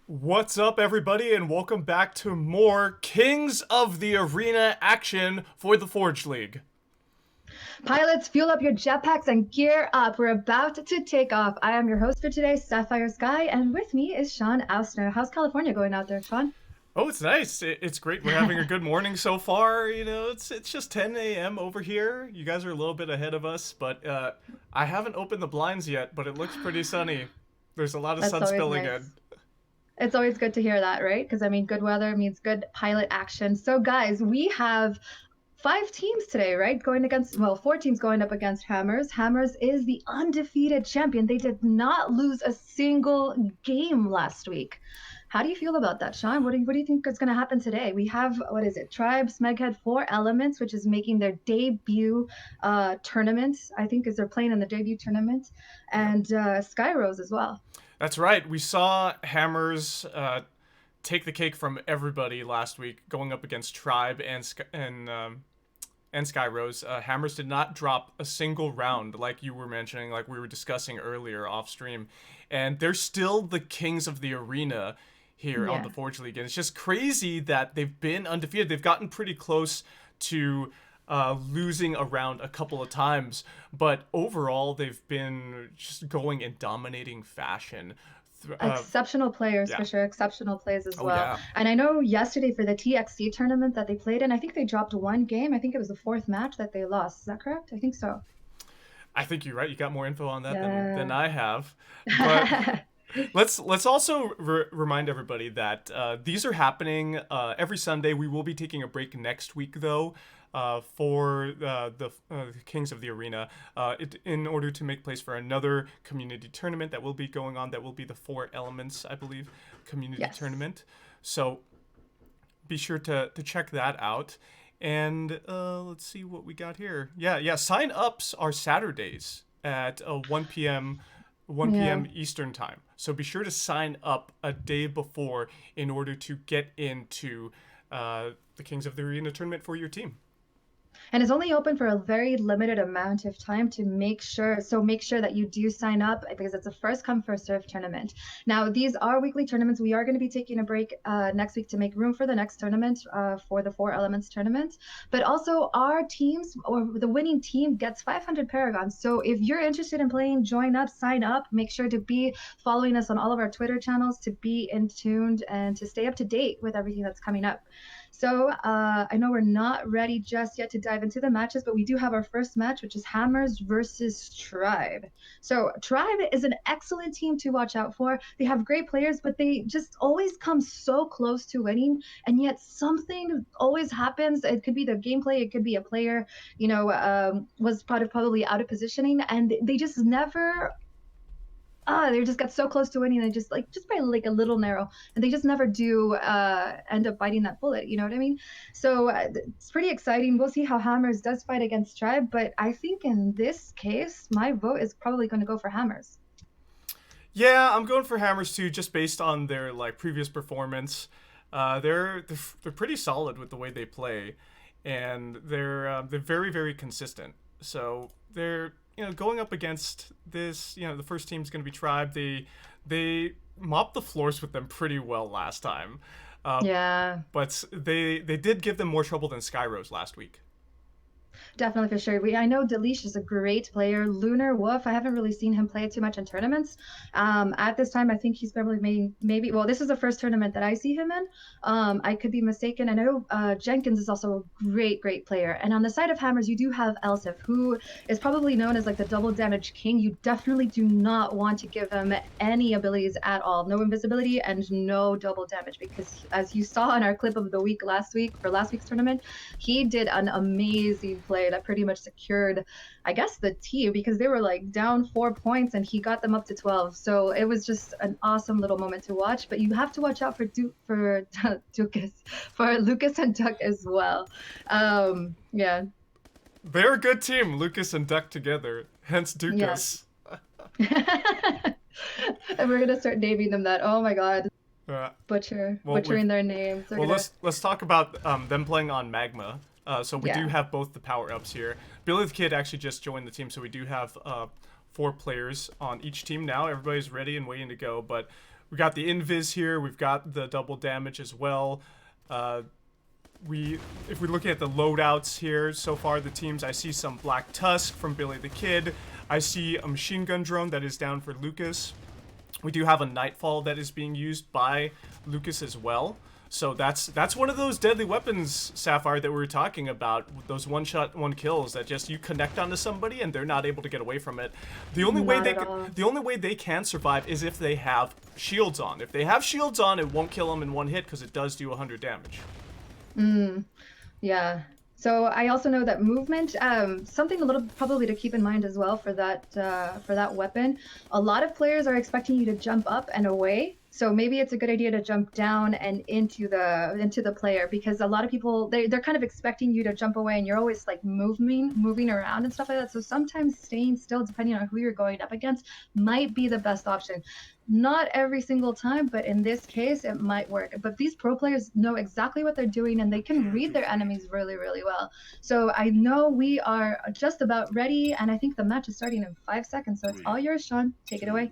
What's up, everybody, and welcome back to more Kings of the Arena action for the Forge League. Pilots, fuel up your jetpacks and gear up. We're about to take off. I am your host for today, Sapphire Sky, and with me is Sean Austner. How's California going out there, Sean? Oh, it's nice. It's great. We're having a good morning so far. You know, it's just 10 a.m. over here. You guys are a little bit ahead of us, but I haven't opened the blinds yet, but it looks pretty sunny. There's a lot of sun spilling in. It's always good to hear that, right? Because, I mean, good weather means good pilot action. So, guys, we have 5 teams today, right? Going against, well, 4 teams going up against Hammers. Hammers is the undefeated champion. They did not lose a single game last week. How do you feel about that, Sean? What do you think is going to happen today? We have, what is it? Tribe, SmegHead, 4Elements, which is making their debut tournament. I think they're playing in the debut tournament. And Skyrose as well. That's right. We saw Hammers take the cake from everybody last week, going up against Tribe and Skyrose. Hammers did not drop a single round, like you were mentioning, like we were discussing earlier off stream, and they're still the kings of the arena here on the Forge League, and it's just crazy that they've been undefeated. They've gotten pretty close to losing a round a couple of times, but overall they've been just going in dominating fashion. Exceptional players for sure, exceptional plays as well. Yeah. And I know yesterday for the TXC tournament that they played in, I think they dropped one game. I think it was the 4th match that they lost. Is that correct? I think so. I think you're right. You got more info on that than I have. But let's also remind everybody that these are happening every Sunday. We will be taking a break next week, though, for the Kings of the Arena in order to make place for another community tournament that will be going on. That will be the 4 Elements, I believe, community tournament. So be sure to check that out. And let's see what we got here. Yeah. Sign-ups are Saturdays at 1 p.m. Eastern time. So be sure to sign up a day before in order to get into the Kings of the Arena tournament for your team. And it's only open for a very limited amount of time to make sure that you do sign up, because it's a first come first serve tournament. Now, these are weekly tournaments. We are going to be taking a break next week to make room for the next tournament, for the 4 Elements tournament. But also our teams, or the winning team, gets 500 Paragons. So if you're interested in playing, join up, sign up. Make sure to be following us on all of our Twitter channels to be in tuned and to stay up to date with everything that's coming up. So I know we're not ready just yet to dive into the matches, but we do have our first match, which is Hammers versus Tribe. So Tribe is an excellent team to watch out for. They have great players, but they just always come so close to winning, and yet something always happens. It could be the gameplay, it could be a player, was probably out of positioning, and they just never... they just got so close to winning, and just by like a little narrow, and they just never do end up biting that bullet. You know what I mean? So it's pretty exciting. We'll see how Hammers does fight against Tribe, but I think in this case, my vote is probably going to go for Hammers. Yeah, I'm going for Hammers too, just based on their previous performance. They're pretty solid with the way they play, and they're very, very consistent. So they're going up against this, the first team's going to be Tribe. They mopped the floors with them pretty well last time. But they did give them more trouble than Skyrose last week. Definitely, for sure. I know Delish is a great player. Lunar Wolf, I haven't really seen him play too much in tournaments. At this time, I think he's probably maybe well, this is the first tournament that I see him in. I could be mistaken. I know Jenkins is also a great player. And on the side of Hammers, you do have Elsif, who is probably known as like the double damage king. You definitely do not want to give him any abilities at all. No invisibility and no double damage, because as you saw in our clip of the week last week's tournament, he did an amazing play that pretty much secured, I guess, the team, because they were like down 4 points and he got them up to 12. So it was just an awesome little moment to watch. But you have to watch out for Lucas and Duck as well. They're a good team, Lucas and Duck together, hence Dukas. And we're gonna start naming them that. Oh my god. Butchering their names. Let's talk about them playing on Magma. So we do have both the power-ups here. Billy the Kid actually just joined the team, so we do have 4 players on each team now. Everybody's ready and waiting to go, but We got the invis here. We've got the double damage as well. If we're looking at the loadouts here, so far the teams, I see some Black Tusk from Billy the Kid. I see a machine gun drone that is down for Lucas. We do have a Nightfall that is being used by Lucas as well. So that's one of those deadly weapons, Sapphire, that we were talking about. Those one-shot, one-kills that just you connect onto somebody and they're not able to get away from it. The only way they can survive is if they have shields on. If they have shields on, it won't kill them in one hit because it does do 100 damage. Yeah. So I also know that movement, something a little probably to keep in mind as well for that weapon. A lot of players are expecting you to jump up and away. So maybe it's a good idea to jump down and into the player, because a lot of people they're kind of expecting you to jump away, and you're always like moving around and stuff like that. So sometimes staying still, depending on who you're going up against, might be the best option. Not every single time, but in this case, it might work. But these pro players know exactly what they're doing, and they can read their enemies really, really well. So I know we are just about ready, and I think the match is starting in 5 seconds. So it's all yours, Sean. Take it away.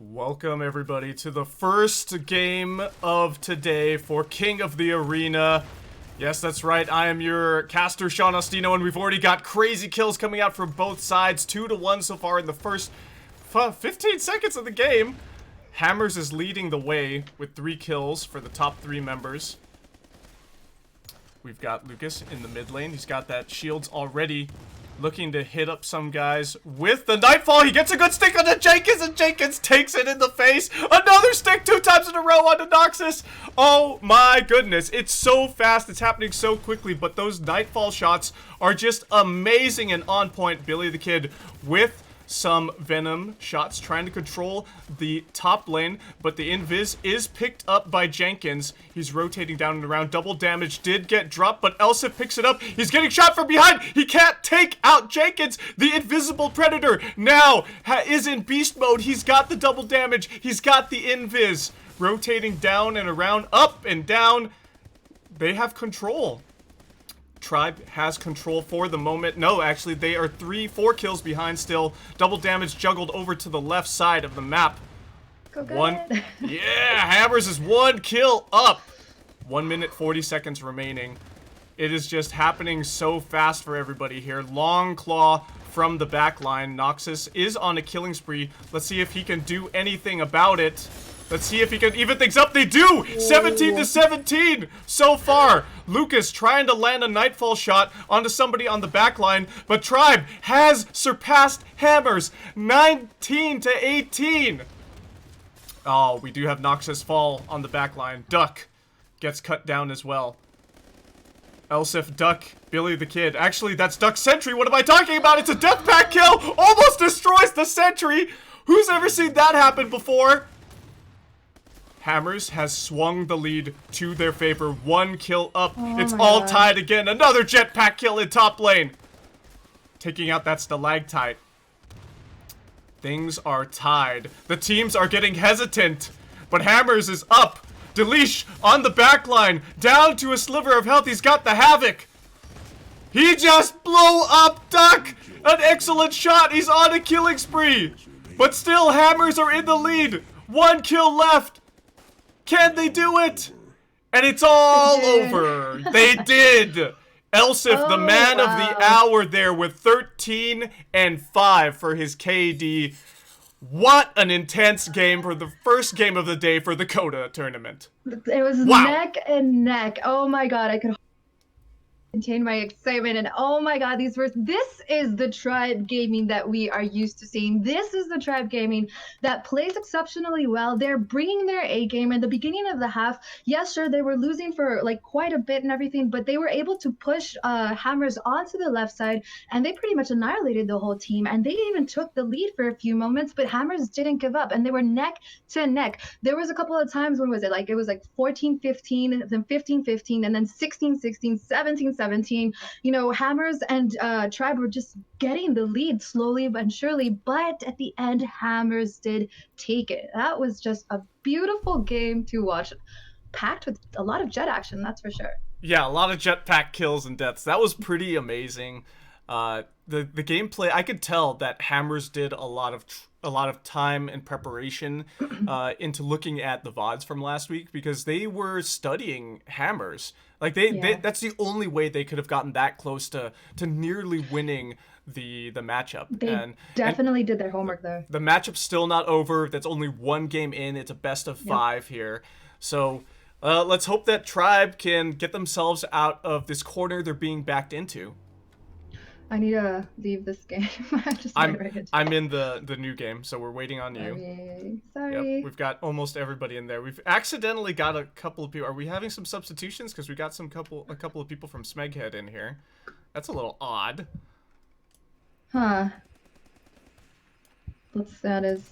Welcome, everybody, to the first game of today for King of the Arena. Yes, that's right. I am your caster, Sean Ostino, and we've already got crazy kills coming out from both sides. 2-1 so far in the first 15 seconds of the game. Hammers is leading the way with 3 kills for the top 3 members. We've got Lucas in the mid lane. He's got that shields already, looking to hit up some guys with the Nightfall. He gets a good stick onto Jenkins, and Jenkins takes it in the face. Another stick 2 times in a row onto Noxus. Oh my goodness. It's so fast. It's happening so quickly, but those Nightfall shots are just amazing and on point. Billy the Kid with some Venom shots trying to control the top lane, but the invis is picked up by Jenkins. He's rotating down and around. Double damage did get dropped, but Elsif picks it up. He's getting shot from behind. He can't take out Jenkins. The invisible predator now is in beast mode. He's got the double damage. He's got the invis. Rotating down and around, up and down. They have control. Tribe has control for the moment. No, actually, they are 4 kills behind still. Double damage juggled over to the left side of the map. Go good. Yeah, Hammers is 1 kill up. 1 minute 40 seconds remaining. It is just happening so fast for everybody here. Long Claw from the back line. Noxus is on a killing spree. Let's see if he can do anything about it. Let's see if he can even things up. They do! 17-17 so far. Lucas trying to land a Nightfall shot onto somebody on the back line, but Tribe has surpassed Hammers 19-18. Oh, we do have Noxus fall on the back line. Duck gets cut down as well. Elsif, Duck, Billy the Kid. Actually, that's Duck Sentry. What am I talking about? It's a death pack kill! Almost destroys the Sentry! Who's ever seen that happen before? Hammers has swung the lead to their favor. 1 kill up. It's all tied again. Another jetpack kill in top lane. Taking out that stalactite. Things are tied. The teams are getting hesitant. But Hammers is up. Delish on the back line. Down to a sliver of health. He's got the Havoc. He just blew up Duck. An excellent shot. He's on a killing spree. But still, Hammers are in the lead. 1 kill left. Can they do it? And it's all over. They did. Elsif, the man of the hour there with 13 and 5 for his KD. What an intense game for the first game of the day for the Coda tournament. It was neck and neck. Oh my god, I could contain my excitement, and oh my god, this is the Tribe gaming that we are used to seeing. This is the Tribe gaming that plays exceptionally well. They're bringing their A game. In the beginning of the half, yes, sure, they were losing for like quite a bit and everything, but they were able to push Hammers onto the left side, and they pretty much annihilated the whole team, and they even took the lead for a few moments, but Hammers didn't give up, and they were neck to neck. There was a couple of times, when was it? Like, it was like 14-15, then 15-15, and then 16-16, 17-17. You know, Hammers and Tribe were just getting the lead slowly but surely, but at the end, Hammers did take it. That was just a beautiful game to watch, packed with a lot of jet action, that's for sure. Yeah, a lot of jetpack kills and deaths. That was pretty amazing. the gameplay, I could tell that Hammers did a lot of time and preparation into looking at the VODs from last week, because they were studying Hammers. Like they that's the only way they could have gotten that close to nearly winning the matchup. They definitely did their homework there. The matchup's still not over. That's only one game in. It's a best of 5 here. So let's hope that Tribe can get themselves out of this corner they're being backed into. I need to leave this game. I'm in the new game, so we're waiting on you. Okay, sorry. Yep, we've got almost everybody in there. We've accidentally got a couple of people. Are we having some substitutions? Because we got a couple of people from SmegHead in here. That's a little odd. Huh. That is.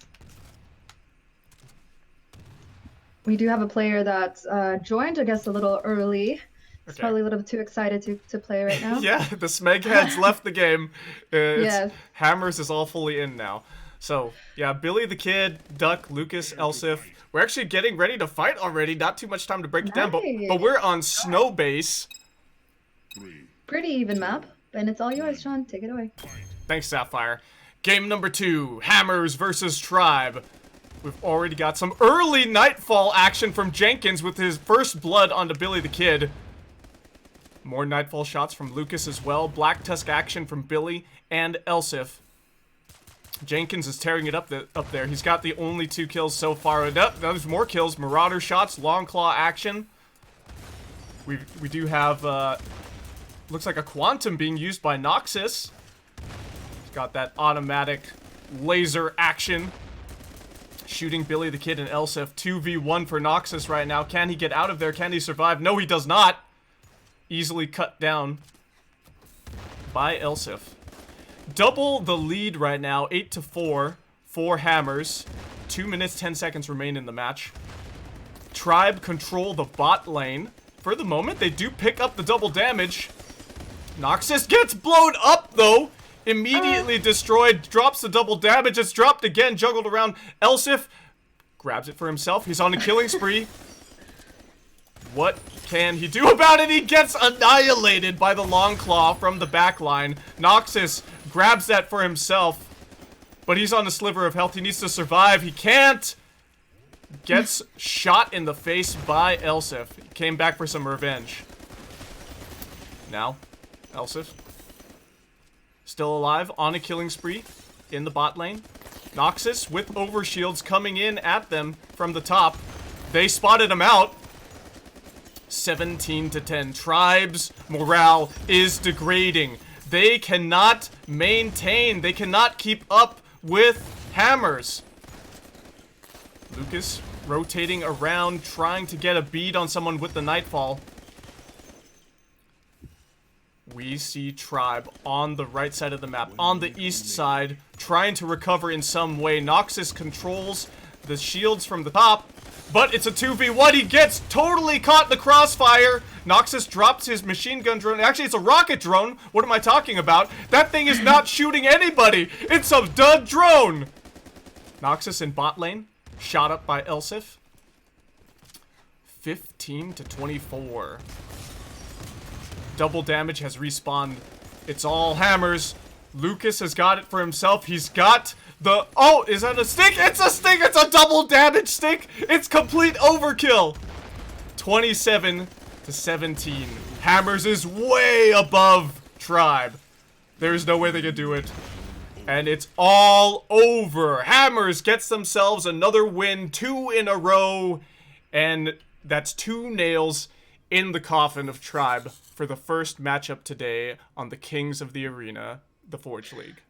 We do have a player that's joined, I guess, a little early. He's probably a little bit too excited to play right now. Yeah, the SmegHeads left the game. Yes. Hammers is all fully in now. So, yeah, Billy the Kid, Duck, Lucas, Elsif. We're actually getting ready to fight already. Not too much time to break it down, but we're on Snow Base. Pretty even map. And it's all yours, Sean. Take it away. Thanks, Sapphire. Game number 2, Hammers versus Tribe. We've already got some early Nightfall action from Jenkins with his first blood onto Billy the Kid. More Nightfall shots from Lucas as well. Black Tusk action from Billy and Elsif. Jenkins is tearing it up there. He's got the only 2 kills so far. There's more kills. Marauder shots, Long Claw action. We do have, looks like a Quantum being used by Noxus. He's got that automatic laser action. Shooting Billy the Kid and Elsif. 2v1 for Noxus right now. Can he get out of there? Can he survive? No, he does not. Easily cut down by Elsif. Double the lead right now, 8-4 for Hammers. 2 minutes, 10 seconds remain in the match. Tribe control the bot lane. For the moment, they do pick up the double damage. Noxus gets blown up, though. Immediately destroyed, drops the double damage. It's dropped again, juggled around. Elsif grabs it for himself. He's on a killing spree. What can he do about it? He gets annihilated by the Long Claw from the backline. Noxus grabs that for himself, but he's on a sliver of health. He needs to survive. He can't. Gets shot in the face by Elsif. He came back for some revenge. Now, Elsif still alive, on a killing spree in the bot lane. Noxus with overshields coming in at them from the top. They spotted him out. 17-10. Tribe's morale is degrading. They cannot maintain. They cannot keep up with Hammers. Lucas rotating around, trying to get a bead on someone with the Nightfall. We see Tribe on the right side of the map, on the east side, trying to recover in some way. Noxus controls the shields from the top, but it's a 2v1. He gets totally caught in the crossfire. Noxus drops his machine gun drone. Actually, it's a rocket drone. What am I talking about? That thing is not shooting anybody. It's a dud drone. Noxus in bot lane, shot up by Elsif. 15-24. Double damage has respawned. It's all Hammers. Lucas has got it for himself. He's got the... Oh, is that a stick? It's a stick! It's a double damage stick! It's complete overkill! 27-17. Hammers is way above Tribe. There's no way they could do it. And it's all over. Hammers gets themselves another win, 2 in a row. And that's 2 nails in the coffin of Tribe for the first matchup today on the Kings of the Arena, the Forge League.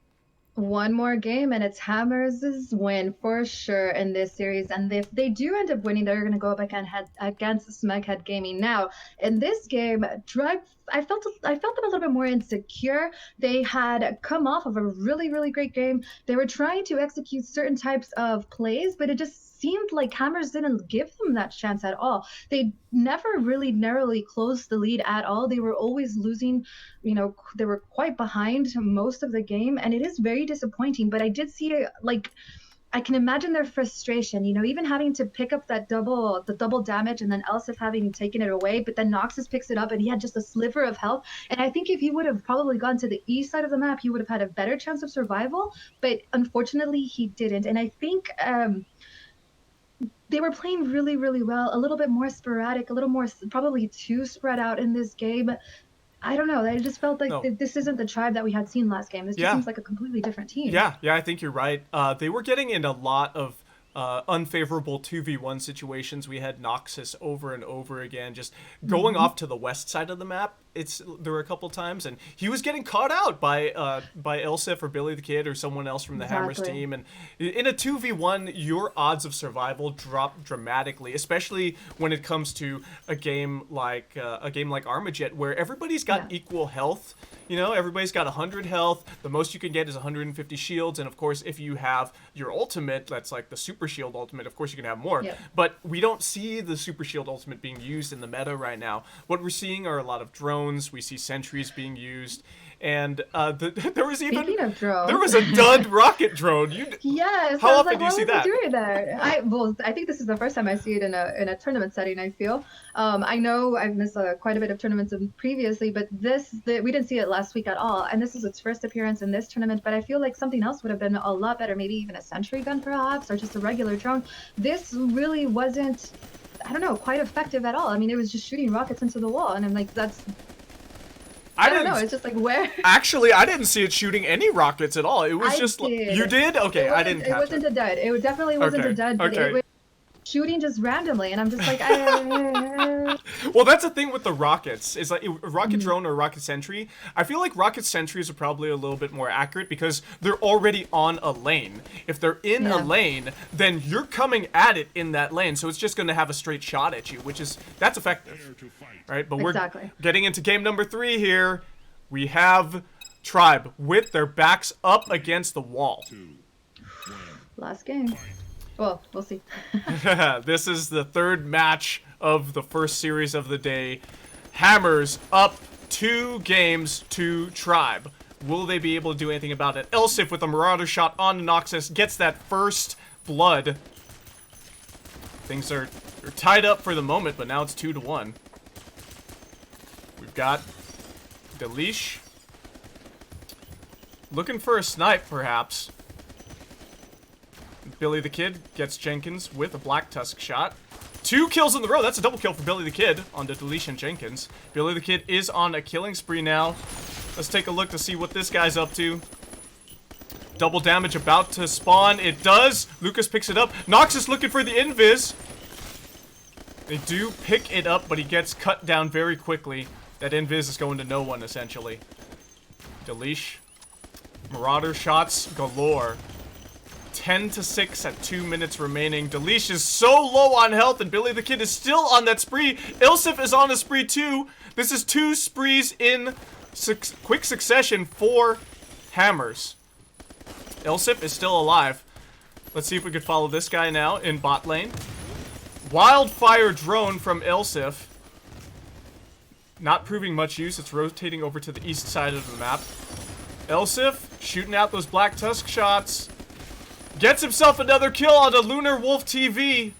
One more game and it's Hammers' win for sure in this series. And if they do end up winning, they're going to go up against SmegHead Gaming. Now, in this game, Tribe, I felt them a little bit more insecure. They had come off of a really, really great game. They were trying to execute certain types of plays, but it just seemed like Hammers didn't give them that chance at all. They never really narrowly closed the lead at all. They were always losing, you know, they were quite behind most of the game, and it is very disappointing. But I did see I can imagine their frustration, you know, even having to pick up that the double damage, and then Elsif having taken it away, but then Noxus picks it up and he had just a sliver of health. And I think if he would have probably gone to the east side of the map, he would have had a better chance of survival, but unfortunately he didn't. And I think they were playing really, really well, a little bit more sporadic, a little more probably too spread out in this game. I don't know. I just felt like this isn't the tribe that we had seen last game. This just seems like a completely different team. Yeah, I think you're right. They were getting in a lot of unfavorable 2v1 situations. We had Noxus over and over again, just going off to the west side of the map. There were a couple times, and he was getting caught out by Elsif or Billy the Kid or someone else from the Hammers team. And in a 2v1, your odds of survival drop dramatically, especially when it comes to a game like Armajet, where everybody's got equal health. You know, everybody's got 100 health. The most you can get is 150 shields. And of course, if you have your ultimate, that's like the super shield ultimate, of course you can have more. Yep. But we don't see the super shield ultimate being used in the meta right now. What we're seeing are a lot of drones. We see sentries being used. And there was even there was a dud rocket drone. Yes. How often do you see that? Doing there? I think this is the first time I see it in a tournament setting. I feel. I know I've missed quite a bit of tournaments previously, but we didn't see it last week at all. And this is its first appearance in this tournament. But I feel like something else would have been a lot better. Maybe even a sentry gun, perhaps, or just a regular drone. This really wasn't, I don't know, quite effective at all. I mean, it was just shooting rockets into the wall, and I'm like, I don't know. It's just like, where? Actually, I didn't see it shooting any rockets at all. It was you did? Okay, I didn't. It wasn't a dud. It definitely wasn't a dud. But it was shooting just randomly, and I'm just like, Well, that's the thing with the rockets. Is like rocket drone or rocket sentry. I feel like rocket sentries are probably a little bit more accurate because they're already on a lane. If they're in a lane, then you're coming at it in that lane, so it's just going to have a straight shot at you, that's effective, right? But we're getting into game number 3 here. We have Tribe with their backs up against the wall. Last game. Well, we'll see. This is the third match of the first series of the day. Hammers up 2 games to Tribe. Will they be able to do anything about it? Elsif with a Marauder shot on Noxus gets that first blood. Things are tied up for the moment, but now it's 2-1. We've got Delish looking for a snipe, perhaps. Billy the Kid gets Jenkins with a Black Tusk shot. 2 kills in the row. That's a double kill for Billy the Kid on the Delish and Jenkins. Billy the Kid is on a killing spree now. Let's take a look to see what this guy's up to. Double damage about to spawn. It does. Lucas picks it up. Noxus looking for the invis. They do pick it up, but he gets cut down very quickly. That invis is going to no one, essentially. Delish. Marauder shots galore. 10-6 at 2 minutes remaining. Delish is so low on health, and Billy the Kid is still on that spree. Elsif is on a spree too. This is 2 sprees in quick succession for Hammers. Elsif is still alive. Let's see if we could follow this guy now in bot lane. Wildfire drone from Elsif. Not proving much use. It's rotating over to the east side of the map. Elsif shooting out those Black Tusk shots. Gets himself another kill on the Lunar Wolf TV.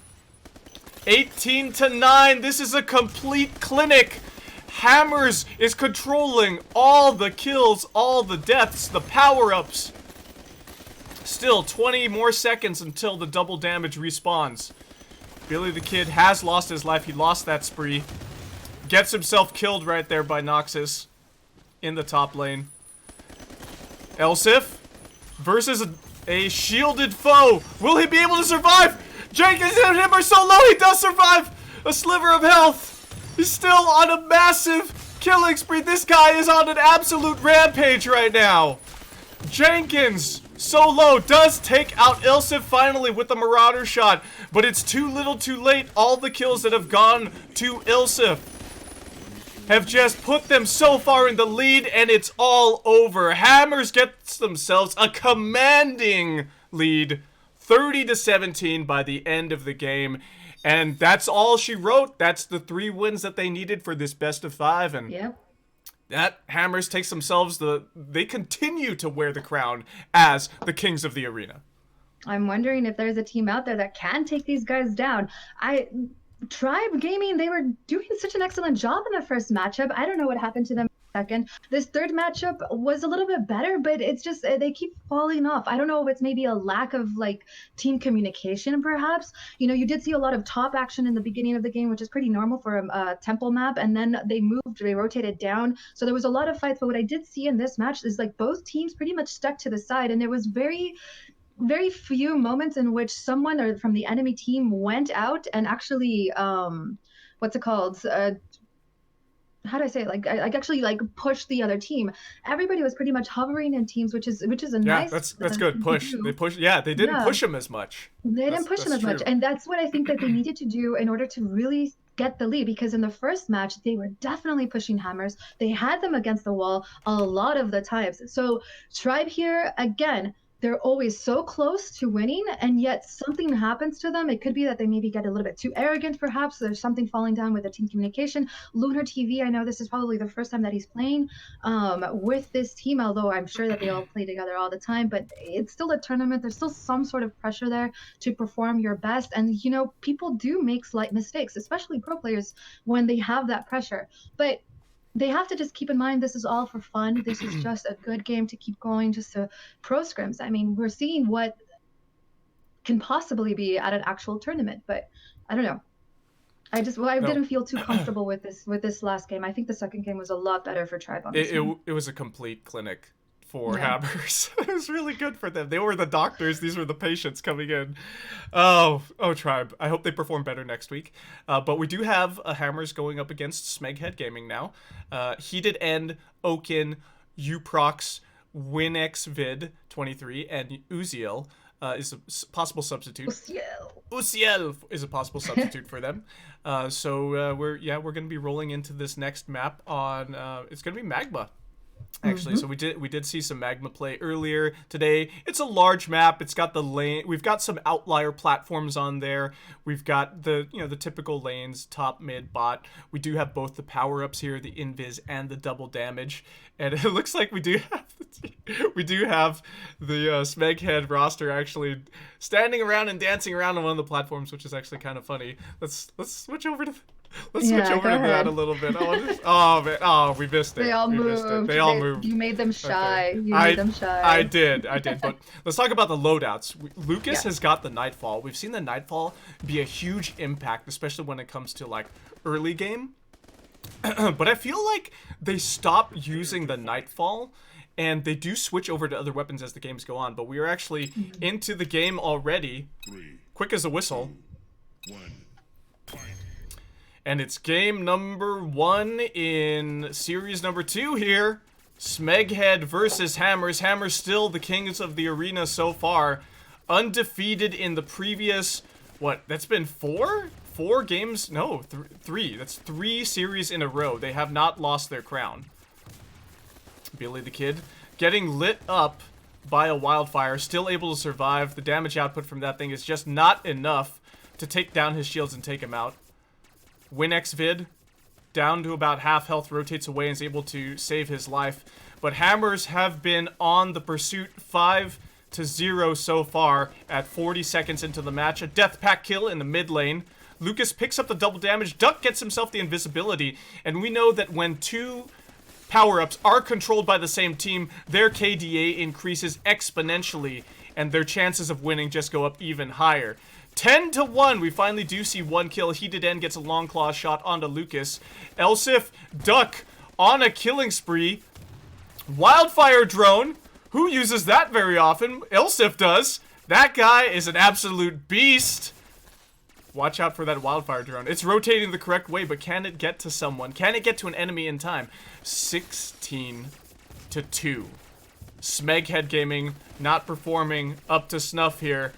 18-9. This is a complete clinic. Hammers is controlling all the kills, all the deaths, the power-ups. Still 20 more seconds until the double damage respawns. Billy the Kid has lost his life. He lost that spree. Gets himself killed right there by Noxus in the top lane. Elsif versus a shielded foe. Will he be able to survive? Jenkins and him are so low. He does survive. A sliver of health. He's still on a massive killing spree. This guy is on an absolute rampage right now. Jenkins, so low, does take out Elsif finally with the Marauder shot. But it's too little too late. All the kills that have gone to Elsif have just put them so far in the lead, and it's all over. Hammers gets themselves a commanding lead, 30-17 by the end of the game. And that's all she wrote. That's the 3 wins that they needed for this best of 5. And that Hammers takes themselves they continue to wear the crown as the kings of the arena. I'm wondering if there's a team out there that can take these guys down. Tribe Gaming, they were doing such an excellent job in the first matchup. I don't know what happened to them second. This third matchup was a little bit better, but it's just they keep falling off. I don't know if it's maybe a lack of like team communication, perhaps. You know, you did see a lot of top action in the beginning of the game, which is pretty normal for a temple map, and then they rotated down. So there was a lot of fights, but what I did see in this match is like both teams pretty much stuck to the side, and there was very few moments in which someone or from the enemy team went out and actually what's it called, how do I say it? Like I actually like push the other team. Everybody was pretty much hovering in teams, which is a nice. That's good. Push. They push. Yeah, they didn't push him as much. They didn't push him as much, and that's what I think that they needed to do in order to really get the lead. Because in the first match, they were definitely pushing Hammers. They had them against the wall a lot of the times. So Tribe here again, they're always so close to winning, and yet something happens to them. It could be that they maybe get a little bit too arrogant, perhaps. There's something falling down with the team communication. Lunar TV, I know this is probably the first time that he's playing with this team, although I'm sure that they all play together all the time, but it's still a tournament. There's still some sort of pressure there to perform your best. And, you know, people do make slight mistakes, especially pro players, when they have that pressure. But they have to just keep in mind this is all for fun. This is just a good game to keep going, just to pro scrims. I mean, we're seeing what can possibly be at an actual tournament, but I don't know. I didn't feel too comfortable with this last game. I think the second game was a lot better for Tribe on this one. It was a complete clinic for Hammers. It was really good for them. They were the doctors. These were the patients coming in. Oh, Tribe. I hope they perform better next week. But we do have Hammers going up against SmegHead Gaming now. Heated End, Oaken, Uprox, WinXvid 23, and Uziel is a possible substitute. Uziel is a possible substitute for them. So we're going to be rolling into this next map on. It's going to be Magma. Actually, so we did see some Magma play earlier today. It's a large map. It's got the lane. We've got some outlier platforms on there. We've got the typical lanes, top, mid, bot. We do have both the power ups here, the invis and the double damage. And it looks like we do have the SmegHead roster actually standing around and dancing around on one of the platforms, which is actually kind of funny. Let's switch over to. Let's switch over to that a little bit. Oh man! Oh, we missed it. They all moved. They all moved. You made them shy. Okay. You made them shy. I did. But let's talk about the loadouts. Lucas has got the Nightfall. We've seen the Nightfall be a huge impact, especially when it comes to like early game. But I feel like they stop using the Nightfall, and they do switch over to other weapons as the games go on. But we are actually into the game already. Quick as a whistle. 2, 1, fight. And it's game number 1 in series number 2 here. SmegHead versus Hammers. Hammers still the kings of the arena so far. Undefeated in the previous, that's been 4 games? No, 3. That's 3 series in a row. They have not lost their crown. Billy the Kid getting lit up by a wildfire. Still able to survive. The damage output from that thing is just not enough to take down his shields and take him out. WinXvid, down to about half health, rotates away and is able to save his life. But Hammers have been on the pursuit 5-0 so far at 40 seconds into the match. A death pack kill in the mid lane. Lucas picks up the double damage. Duck gets himself the invisibility. And we know that when 2 power-ups are controlled by the same team, their KDA increases exponentially. And their chances of winning just go up even higher. 10-1, we finally do see 1 kill. Heated End gets a long claw shot onto Lucas. Elsif, Duck on a killing spree. Wildfire drone. Who uses that very often? Elsif does. That guy is an absolute beast. Watch out for that wildfire drone. It's rotating the correct way, but can it get to someone? Can it get to an enemy in time? 16-2. SmegHead Gaming not performing up to snuff here.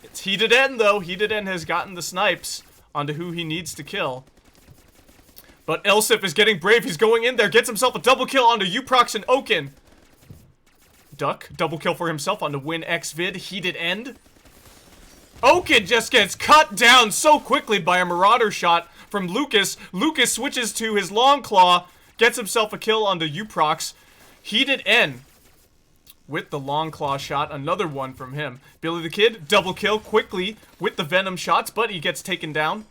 It's Heated End, though. Heated End has gotten the snipes onto who he needs to kill. But Elsif is getting brave. He's going in there. Gets himself a double kill onto Uprox and Oaken. Duck, double kill for himself onto WinXvid. Heated End. Oaken just gets cut down so quickly by a Marauder shot from Lucas. Lucas switches to his long claw. Gets himself a kill onto Uprox. Heated End with the long claw shot. Another one from him. Billy the Kid, double kill quickly with the venom shots, but he gets taken down.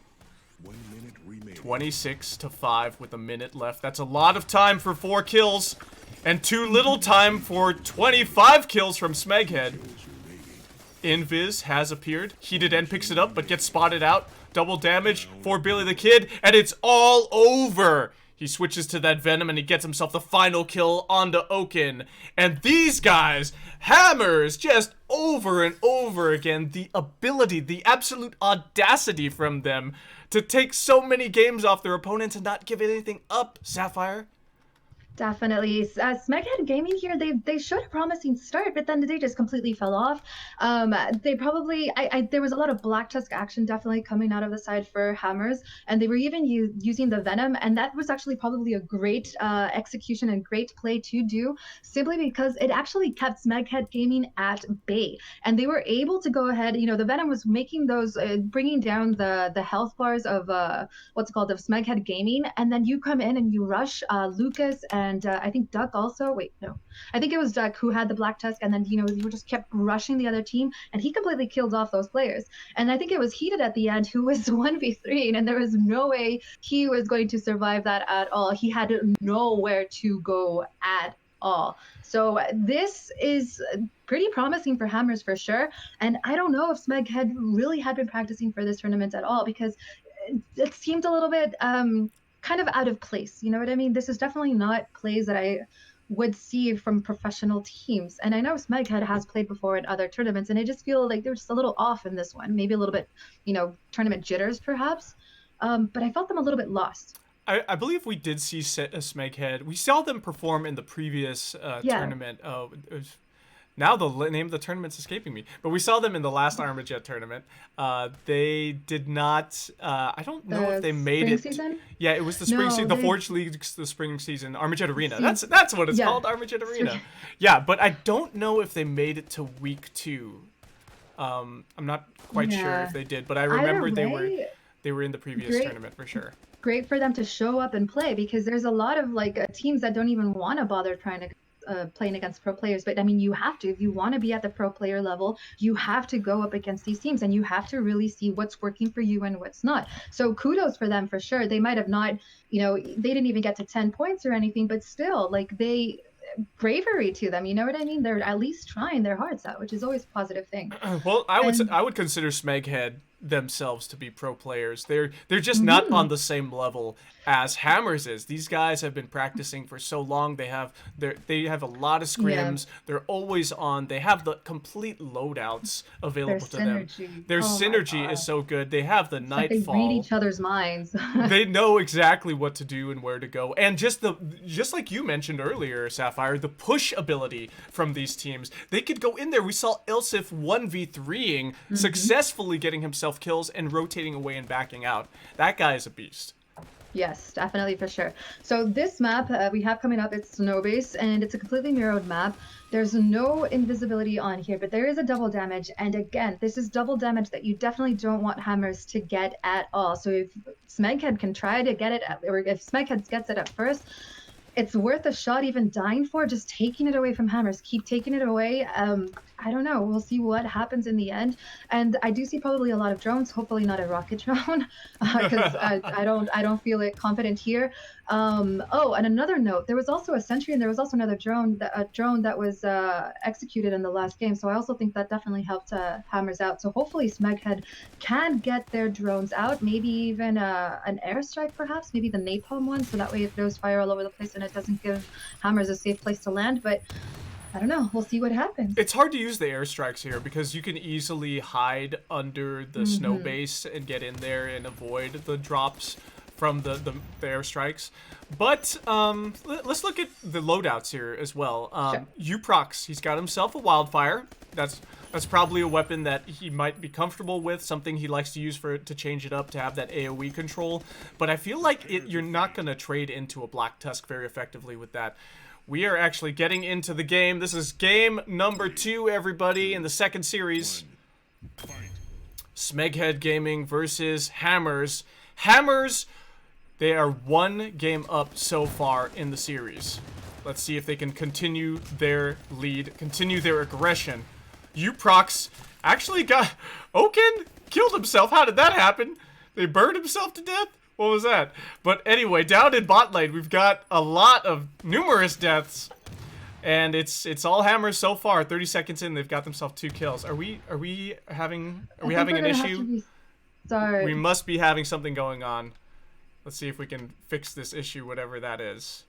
1 minute remaining. 26-5 with a minute left. That's a lot of time for 4 kills. And too little time for 25 kills from SmegHead. Invis has appeared. Heated End picks it up, but gets spotted out. Double damage for Billy the Kid, and it's all over. He switches to that Venom, and he gets himself the final kill onto Oaken. And these guys, Hammers, just over and over again. The ability, the absolute audacity from them to take so many games off their opponents and not give anything up, Sapphire. Definitely. SmegHead Gaming here, they showed a promising start, but then they just completely fell off. They probably, there was a lot of Black Tusk action definitely coming out of the side for Hammers, and they were even using the Venom, and that was actually probably a great execution and great play to do, simply because it actually kept SmegHead Gaming at bay. And they were able to go ahead, you know, the Venom was making those, bringing down the health bars of, what's it called, of SmegHead Gaming, and then you come in and you rush Lucas and I think Duck also. Wait, no, I think it was Duck who had the Black Tusk, and then you just kept rushing the other team, and he completely killed off those players. And I think it was Heated at the end who was 1v3, and there was no way he was going to survive that at all. He had nowhere to go at all. So this is pretty promising for Hammers for sure. And I don't know if SmegHead really had been practicing for this tournament at all, because it seemed a little bit kind of out of place. You know what I mean? This is definitely not plays that I would see from professional teams. And I know SmegHead has played before in other tournaments, and I just feel like they're just a little off in this one. Maybe a little bit, tournament jitters perhaps. But I felt them a little bit lost. I believe we did see SmegHead. We saw them perform in the previous tournament. Now the name of the tournament's escaping me. But we saw them in the last Armajet tournament. They did not... I don't know if they made it... Season? Yeah, it was the spring season. The Forge League, the spring season. Armajet Arena. That's what it's called, Armajet Arena. Yeah, but I don't know if they made it to week 2. I'm not quite sure if they did. But I remember they were in the previous tournament for sure. Great for them to show up and play, because there's a lot of teams that don't even want to bother trying to playing against pro players. But I mean, you have to, if you want to be at the pro player level, you have to go up against these teams, and you have to really see what's working for you and what's not. So kudos for them for sure. They might have not, they didn't even get to 10 points or anything, but still, bravery to them, you know what I mean? They're at least trying their hearts out, which is always a positive thing. Well, I would consider SmegHead themselves to be pro players. They're just not on the same level as Hammers is. These guys have been practicing for so long. They have a lot of scrims. They're always on. They have the complete loadouts available to them. Their synergy is so good. They have the Nightfall. They read each other's minds. They know exactly what to do and where to go. And just like you mentioned earlier, Sapphire, the push ability from these teams. They could go in there. We saw Ilsif 1v3ing, successfully getting himself kills and rotating away and backing out. That guy is a beast. Yes, definitely, for sure. So this map we have coming up, it's snow base, and it's a completely mirrored map. There's no invisibility on here, but there is a double damage. And again, this is double damage that you definitely don't want Hammers to get at all. So if SmegHead can try to get it, or if SmegHead gets it at first, it's worth a shot even dying for, just taking it away from Hammers. Keep taking it away. I don't know. We'll see what happens in the end. And I do see probably a lot of drones, hopefully not a rocket drone, because I don't feel it confident here. Oh, and another note, there was also a sentry, and there was also another drone, that was executed in the last game. So I also think that definitely helped Hammers out. So hopefully SmegHead can get their drones out, maybe even an airstrike perhaps, maybe the napalm one, so that way it goes fire all over the place and it doesn't give Hammers a safe place to land. But I don't know. We'll see what happens. It's hard to use the airstrikes here because you can easily hide under the snow base and get in there and avoid the drops from the airstrikes. But let's look at the loadouts here as well. Sure. Uprox, he's got himself a wildfire. That's probably a weapon that he might be comfortable with, something he likes to use to change it up, to have that AoE control. But I feel like you're not going to trade into a Black Tusk very effectively with that. We are actually getting into the game. This is game number 2, everybody, in the second series. SmegHead Gaming versus Hammers. Hammers, they are 1 game up so far in the series. Let's see if they can continue their lead, continue their aggression. Uprox actually got... Oaken killed himself. How did that happen? They burned himself to death? What was that? But anyway, down in bot lane, we've got a lot of numerous deaths. And it's all Hammers so far. 30 seconds in, they've got themselves 2 kills. Are we having an issue? Sorry. We must be having something going on. Let's see if we can fix this issue, whatever that is.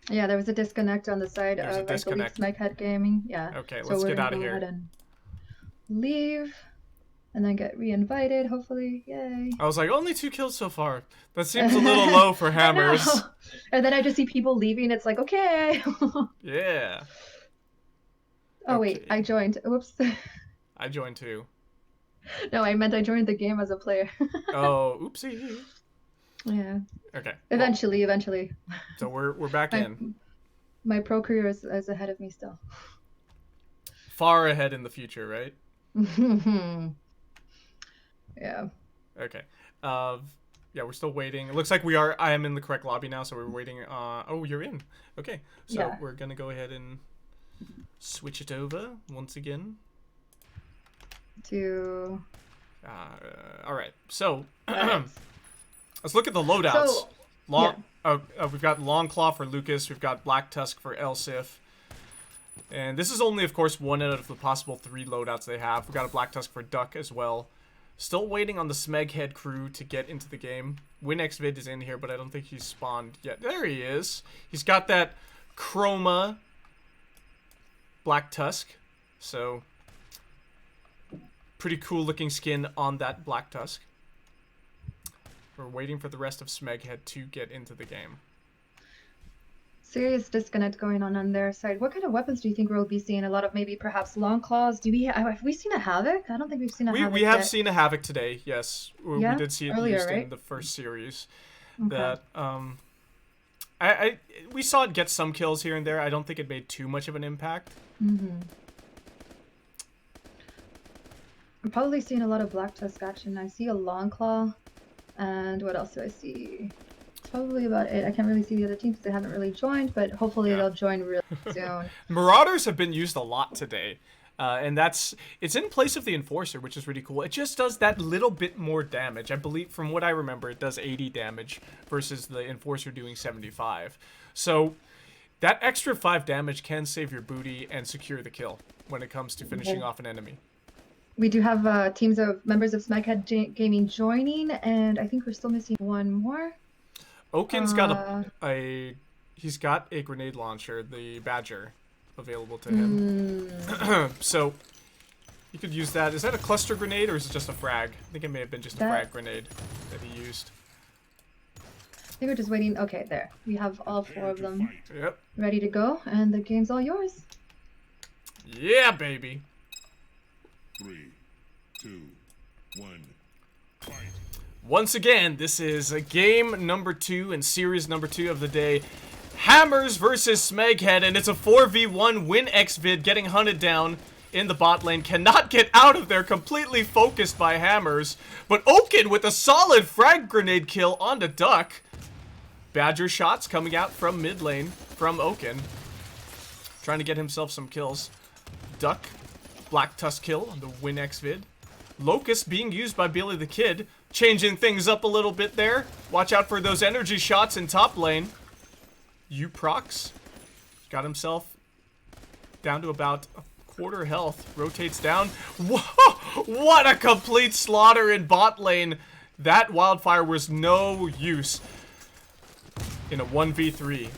Yeah, there was a disconnect on the side of, I believe, SmegHead Gaming. Yeah. Okay, so let's get out of go here. Ahead and leave, and then get re-invited, hopefully. Yay. I was like, only 2 kills so far. That seems a little low for Hammers. And then I just see people leaving. It's like, okay. Yeah. Oh, wait, I joined. Whoops. I joined too. No, I meant I joined the game as a player. Oh, oopsie. Yeah. Okay. Eventually. So we're back in. My pro career is ahead of me still. Far ahead in the future, right? Yeah. Okay. Yeah, we're still waiting. It looks like I am in the correct lobby now, so we're waiting. Oh, you're in. Okay. So yeah. We're gonna go ahead and switch it over once again. To. All right. So. Let's look at the loadouts. So, we've got Long Claw for Lucas. We've got Black Tusk for Elsif. And this is only, of course, one out of the possible 3 loadouts they have. We've got a Black Tusk for Duck as well. Still waiting on the SmegHead crew to get into the game. WinXvid is in here, but I don't think he's spawned yet. There he is. He's got that Chroma Black Tusk. So, pretty cool looking skin on that Black Tusk. We're waiting for the rest of SmegHead to get into the game. Serious disconnect going on their side. What kind of weapons do you think we'll be seeing? A lot of maybe perhaps long claws. Have we seen a Havoc? I don't think we've seen a Havoc. We have seen a Havoc today. Yes, we did see it earlier, used right? in the first series. Okay. That we saw it get some kills here and there. I don't think it made too much of an impact. I'm probably seeing a lot of Black Tusk action. I see a long claw. And what else do I see? It's probably about it. I can't really see the other teams because they haven't really joined, but hopefully they'll join really soon. Marauders have been used a lot today. And it's in place of the Enforcer, which is really cool. It just does that little bit more damage. I believe, from what I remember, it does 80 damage versus the Enforcer doing 75. So that extra 5 damage can save your booty and secure the kill when it comes to finishing off an enemy. We do have teams of members of SmegHead Gaming joining, and I think we're still missing one more. Oaken's got he's got a grenade launcher, the Badger, available to him. So you could use that. Is that a cluster grenade or is it just a frag? I think it may have been just a frag grenade that he used. I think we're just waiting. Okay, there. We have all 4 of them ready to go, and the game's all yours. Yeah, baby. 3, 2, 1, fight. Once again, this is game number 2 and series number 2 of the day. Hammers versus SmegHead, and it's a 4v1. WinXvid getting hunted down in the bot lane. Cannot get out of there, completely focused by Hammers. But Oaken with a solid frag grenade kill onto Duck. Badger shots coming out from mid lane from Oaken. Trying to get himself some kills. Duck. Black Tusk kill on the WinXvid. Locust being used by Billy the Kid. Changing things up a little bit there. Watch out for those energy shots in top lane. Uprox got himself down to about a quarter health. Rotates down. Whoa! What a complete slaughter in bot lane. That wildfire was no use in a 1v3.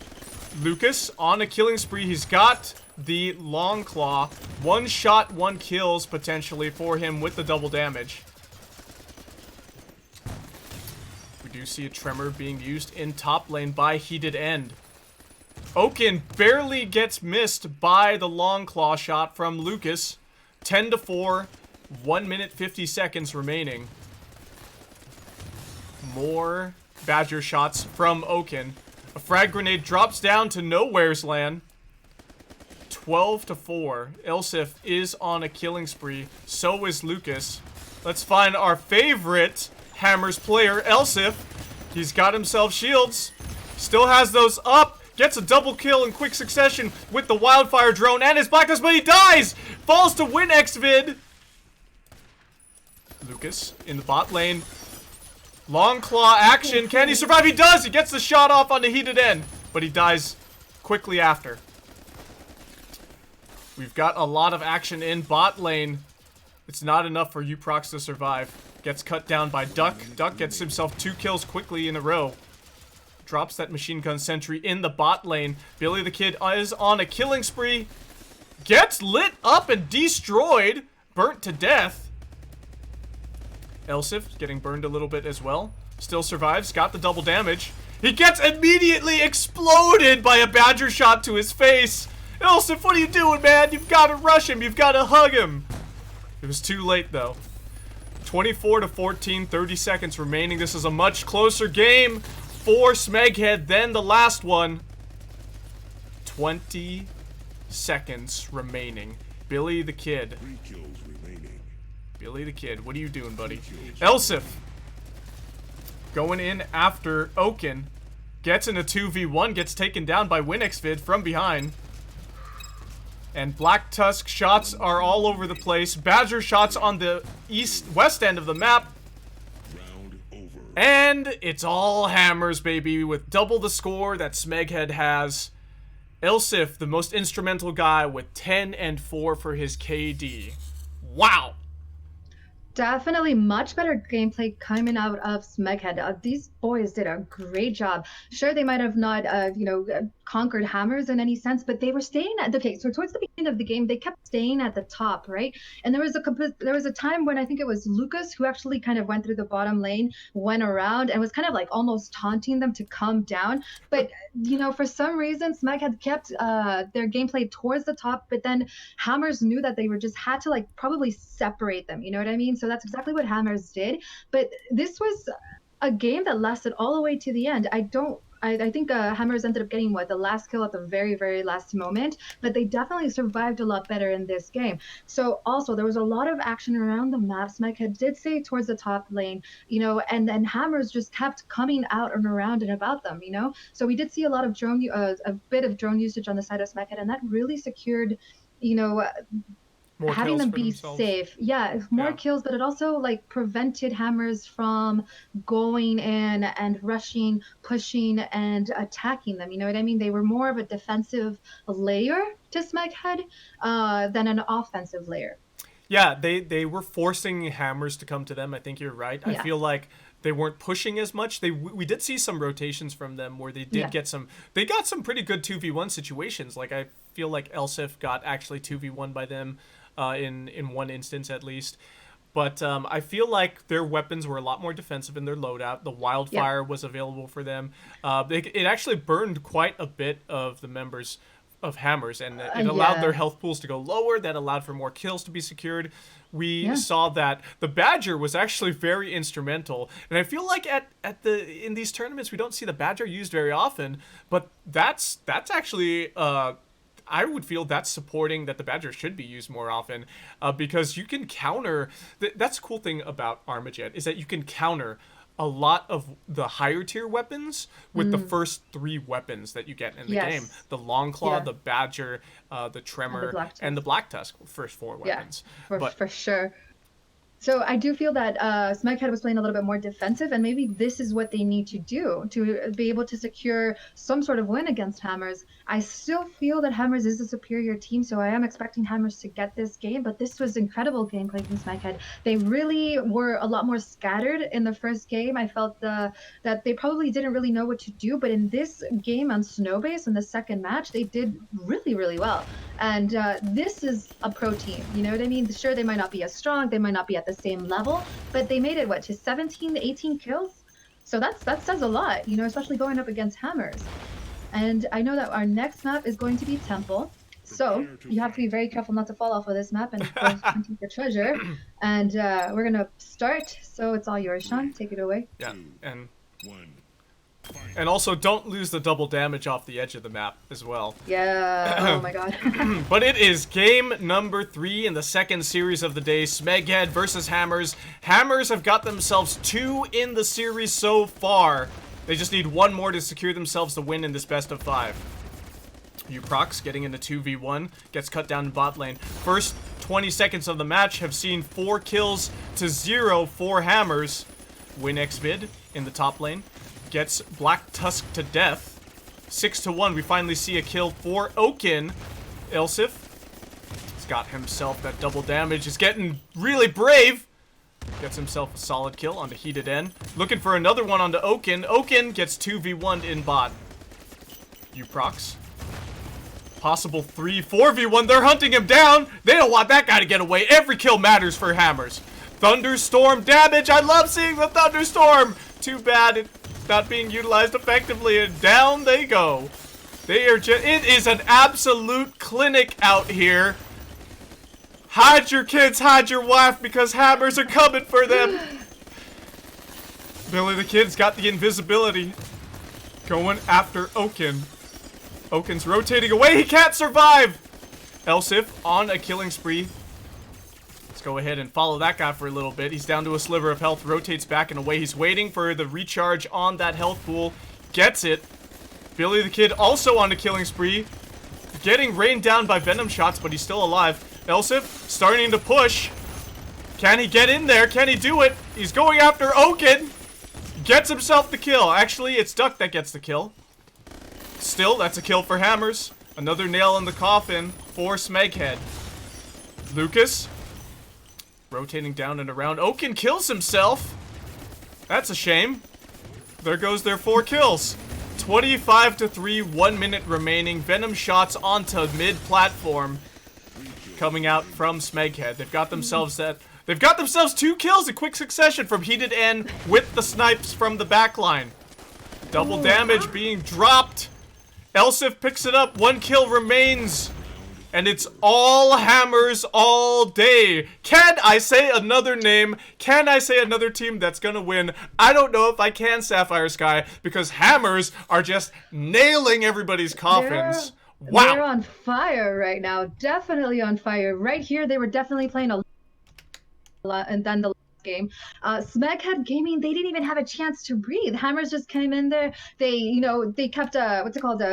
Lucas on a killing spree. He's got the long claw. 1 shot, 1 kills potentially for him with the double damage. We do see a tremor being used in top lane by Heated End. Oaken barely gets missed by the long claw shot from Lucas. 10-4, 1 minute 50 seconds remaining. More Badger shots from Oaken. A frag grenade drops down to Nowhere's Land. 12-4. Elsif is on a killing spree. So is Lucas. Let's find our favorite Hammers player, Elsif. He's got himself shields. Still has those up. Gets a double kill in quick succession with the wildfire drone and his black dust, but he dies! Falls to win XVID. Lucas in the bot lane. Long claw action. Can he survive? He does! He gets the shot off on the heated end, but he dies quickly after. We've got a lot of action in bot lane. It's not enough for Uprox to survive. Gets cut down by Duck. Duck gets himself 2 kills quickly in a row. Drops that machine gun sentry in the bot lane. Billy the Kid is on a killing spree. Gets lit up and destroyed. Burnt to death. Elsif getting burned a little bit as well. Still survives. Got the double damage. He gets immediately exploded by a badger shot to his face. Elsif, what are you doing, man? You've got to rush him. You've got to hug him. It was too late, though. 24 to 14, 30 seconds remaining. This is a much closer game for SmegHead than the last one. 20 seconds remaining. Billy the Kid. 3 kills remaining. Billy the Kid, what are you doing, buddy? Elsif going in after Oaken. Gets in a 2v1, gets taken down by WinXvid from behind. And Black Tusk shots are all over the place. Badger shots on the west end of the map. Round over. And it's all Hammers, baby, with double the score that SmegHead has. Elsif, the most instrumental guy, with 10 and 4 for his KD. Wow. Definitely much better gameplay coming out of SmegHead. These boys did a great job. Sure, they might have not, conquered Hammers in any sense, but they were staying at so towards the beginning of the game, they kept staying at the top, right? And there was a time when I think it was Lucas who actually kind of went through the bottom lane, went around, and was kind of like almost taunting them to come down. But for some reason, SmegHead kept their gameplay towards the top, but then Hammers knew that they were just had to like probably separate them. You know what I mean? So that's exactly what Hammers did. But this was a game that lasted all the way to the end. I think Hammers ended up getting the last kill at the very, very last moment, but they definitely survived a lot better in this game. So also there was a lot of action around the map. SmegHead did stay towards the top lane, and then Hammers just kept coming out and around and about them, So we did see a lot of a bit of drone usage on the side of SmegHead, and that really secured, More having kills them for be themselves. safe. Yeah, more kills, but it also like prevented Hammers from going in and rushing, pushing, and attacking them. You know what I mean? They were more of a defensive layer to SmegHead than an offensive layer. Yeah, they were forcing Hammers to come to them. I think you're right. Yeah. I feel like they weren't pushing as much. We did see some rotations from them where they did get some. They got some pretty good 2v1 situations. Like I feel like Elsif got actually 2v1 by them in one instance at least. But I feel like their weapons were a lot more defensive in their loadout. The wildfire was available for them. It actually burned quite a bit of the members of Hammers, and it allowed their health pools to go lower. That allowed for more kills to be secured. We saw that the Badger was actually very instrumental, and I feel like in these tournaments we don't see the Badger used very often, but that's actually I would feel that's supporting that the Badger should be used more often, because you can counter. That's the cool thing about Armajet is that you can counter a lot of the higher tier weapons with the first 3 weapons that you get in the game. The Long Claw, the Badger, the Tremor, and the Black Tusk, first 4 weapons. Yeah, for sure. So I do feel that SmegHead was playing a little bit more defensive, and maybe this is what they need to do to be able to secure some sort of win against Hammers. I still feel that Hammers is a superior team, so I am expecting Hammers to get this game, but this was incredible gameplay from SmegHead. They really were a lot more scattered in the first game. I felt that they probably didn't really know what to do, but in this game on Snowbase, in the second match, they did really, really well. And this is a pro team, you know what I mean? Sure, they might not be as strong, they might not be at the same level, but they made it to 17 18 kills. So that says a lot, especially going up against Hammers. And I know that our next map is going to be Temple, so you have to be very careful not to fall off of this map and go hunting for treasure. And we're gonna start, so it's all yours, Sean. Take it away. Yeah, and also don't lose the double damage off the edge of the map as well. Yeah, oh my god. But it is game number 3 in the second series of the day. SmegHead versus Hammers. Hammers have got themselves 2 in the series so far. They just need one more to secure themselves the win in this best of 5. Uprox getting into 2v1, gets cut down in bot lane. First 20 seconds of the match have seen 4 kills to 0 for Hammers. WinXvid in the top lane gets Black Tusk to death. 6-1, we finally see a kill for Oaken. Elsif has got himself that double damage, is getting really brave. Gets himself a solid kill onto Heated N. Looking for another one onto Oaken. Oaken gets 2v1'd in bot. Uprox. Possible 4v1. They're hunting him down. They don't want that guy to get away. Every kill matters for Hammers. Thunderstorm damage. I love seeing the Thunderstorm. Too bad it's not being utilized effectively. And down they go. They are just... It is an absolute clinic out here. Hide your kids, hide your wife, because Hammers are coming for them. Billy the Kid's got the invisibility. Going after Oaken. Oaken's rotating away. He can't survive. Elsif on a killing spree. Let's go ahead and follow that guy for a little bit. He's down to a sliver of health. Rotates back and away. He's waiting for the recharge on that health pool. Gets it. Billy the Kid also on a killing spree. Getting rained down by venom shots, but he's still alive. Elsif starting to push. Can he get in there? Can he do it? He's going after Oaken. Gets himself the kill. Actually, it's Duck that gets the kill. Still, that's a kill for Hammers. Another nail in the coffin for SmegHead. Lucas rotating down and around. Oaken kills himself. That's a shame. There goes their 4 kills. 25-3, 1 minute remaining. Venom shots onto mid-platform. Coming out from SmegHead. They've got themselves 2 kills in quick succession from Heated N with the snipes from the backline. Double damage being dropped. Elsif picks it up. 1 kill remains. And it's all Hammers all day. Can I say another name? Can I say another team that's gonna win? I don't know if I can, Sapphire Sky, because Hammers are just nailing everybody's coffins. Wow. They're on fire right now. Definitely on fire. Right here, they were definitely playing a lot, and then the last game. SmegHead Gaming, they didn't even have a chance to breathe. Hammers just came in there. They, they kept, what's it called?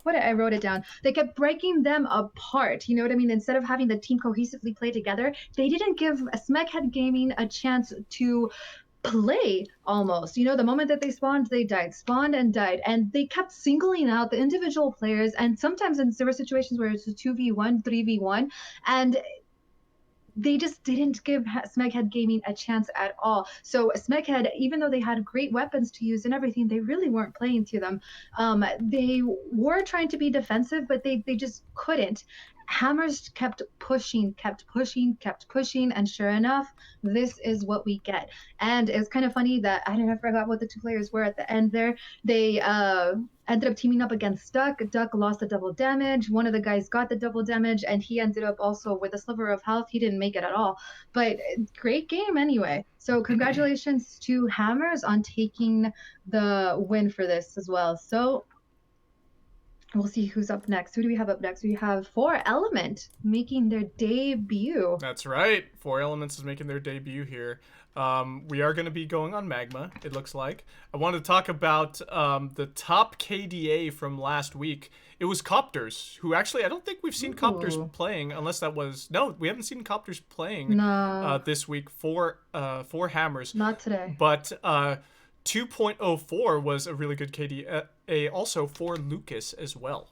I wrote it down. They kept breaking them apart. You know what I mean? Instead of having the team cohesively play together, they didn't give SmegHead Gaming a chance to play almost. The moment that they spawned and died, and they kept singling out the individual players, and sometimes there were situations where it's a 2v1, 3v1, and they just didn't give SmegHead Gaming a chance at all. So SmegHead, even though they had great weapons to use and everything, they really weren't playing to them. They were trying to be defensive, but they just couldn't. Hammers kept pushing, and sure enough, this is what we get. And it's kind of funny that I forgot what the 2 players were at the end there. They ended up teaming up against Duck. Duck lost the double damage. One of the guys got the double damage, and he ended up also with a sliver of health. He didn't make it at all. But great game anyway. So congratulations to Hammers on taking the win for this as well. So we'll see who's up next. Who do we have up next? We have 4Element making their debut. That's right. 4Elements is making their debut here. We are going to be going on Magma, it looks like. I want to talk about the top KDA from last week. It was Copters, who actually, I don't think we've seen Copters playing, unless that was... No, we haven't seen Copters playing this week for Hammers. Not today. But 2.04 was a really good KDA also for Lucas as well.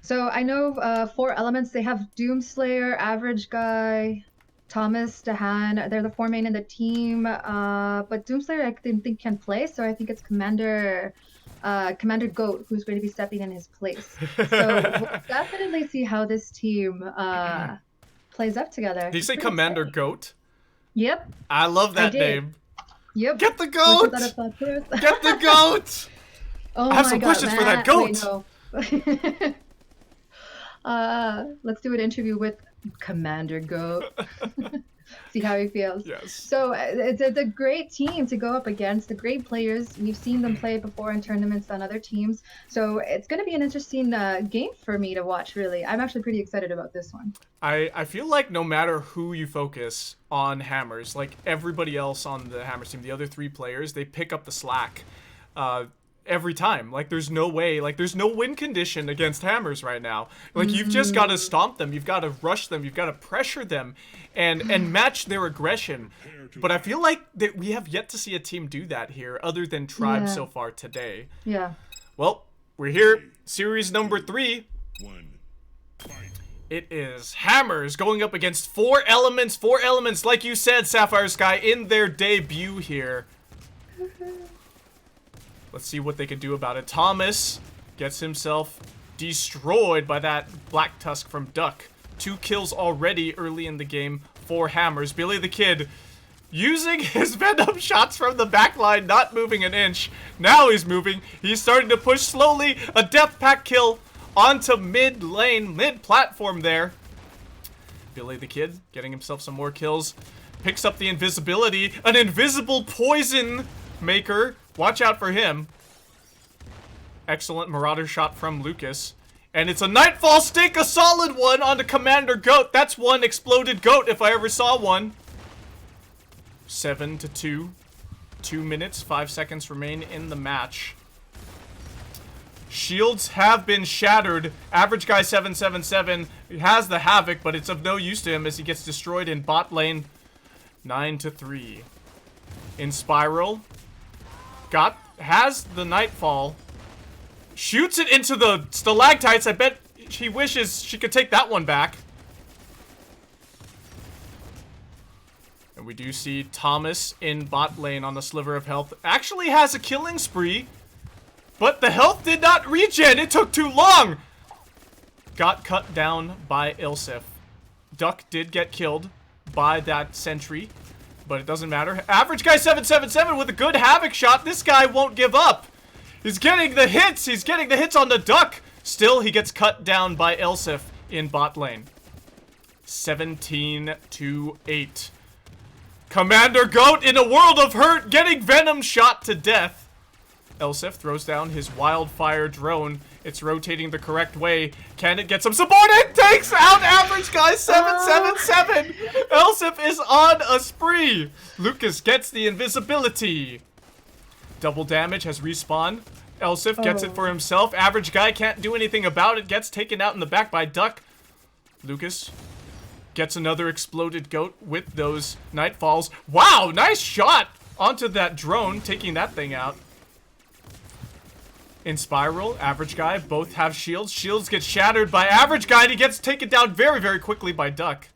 So I know 4Elements, they have Doomslayer, Average Guy, Thomas, Dahan. They're the 4 main in the team. But Doomslayer I didn't think can play, so I think it's Commander Goat who's going to be stepping in his place. So we'll definitely see how this team plays up together. Did you say Commander Goat? Yep. I love that name. Yep. Get the goat! Get the goat! Oh I have some questions for that goat. Wait, no. Let's do an interview with Commander Goat. See how he feels. Yes. So it's a great team to go up against, the great players. We've seen them play before in tournaments on other teams. So it's going to be an interesting game for me to watch, really. I'm actually pretty excited about this one. I feel like no matter who you focus on Hammers, like everybody else on the Hammers team, the other 3 players, they pick up the slack every time. Like there's no way, like there's no win condition against Hammers right now. Like you've just got to stomp them, you've got to rush them, you've got to pressure them and match their aggression. But I feel like that we have yet to see a team do that here other than Tribe so far today. Yeah. Well, we're here, series number 3. One. Fight. It is Hammers going up against 4Elements. 4Elements, like you said, Sapphire Sky, in their debut here. Let's see what they can do about it. Thomas gets himself destroyed by that Black Tusk from Duck. 2 kills already early in the game for Hammers. Billy the Kid using his Venom shots from the backline, not moving an inch. Now he's moving. He's starting to push slowly. A Death Pack kill onto mid lane, mid platform there. Billy the Kid getting himself some more kills. Picks up the invisibility. An invisible poison maker. Watch out for him. Excellent Marauder shot from Lucas. And it's a Nightfall stick, a solid one onto Commander Goat. That's one exploded goat if I ever saw one. 7-2. 2 minutes, 5 seconds remain in the match. Shields have been shattered. Average Guy 777 has the Havoc, but it's of no use to him as he gets destroyed in bot lane. 9-3. In Spiral. Has the Nightfall. Shoots it into the stalactites. I bet she wishes she could take that one back. And we do see Thomas in bot lane on the sliver of health. Actually has a killing spree. But the health did not regen. It took too long. Got cut down by Ilsif. Duck did get killed by that sentry. But it doesn't matter. Average Guy 777 with a good Havoc shot. This guy won't give up. He's getting the hits. He's getting the hits on the Duck. Still, he gets cut down by Elsif in bot lane. 17-8. Commander Goat in a world of hurt, getting Venom shot to death. Elsif throws down his wildfire drone. It's rotating the correct way. Can it get some support? It takes out Average Guy 777. Elsif is on a spree. Lucas gets the invisibility. Double damage has respawned. Elsif gets it for himself. Average Guy can't do anything about it. Gets taken out in the back by Duck. Lucas gets another exploded goat with those Nightfalls. Wow, nice shot onto that drone, taking that thing out. In Spiral, Average Guy both have shields. Shields get shattered by Average Guy, and he gets taken down very, very quickly by Duck.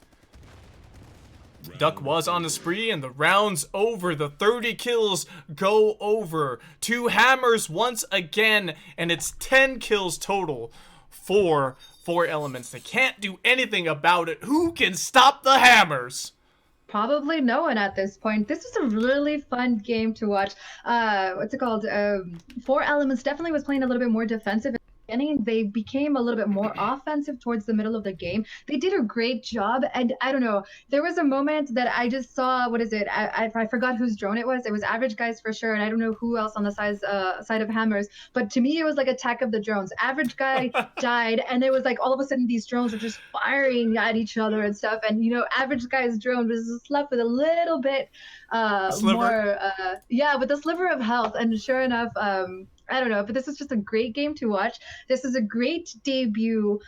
Duck was on the spree, and the round's over. The 30 kills go over to Hammers once again, and it's 10 kills total for 4Elements. They can't do anything about it. Who can stop the Hammers? Probably no one at this point. This was a really fun game to watch. What's it called? 4Elements definitely was playing a little bit more defensive. They became a little bit more offensive towards the middle of the game. They did a great job, and I don't know, there was a moment that I just saw, what is it, I forgot whose drone it was. It was Average Guys for sure, and I don't know who else on the side of Hammers, but to me it was like Attack of the Drones. Average Guy died, and it was like all of a sudden these drones were just firing at each other and stuff, and you know, Average Guy's drone was just left with a little bit more with a sliver of health, and sure enough, I don't know, but this is just a great game to watch. This is a great debut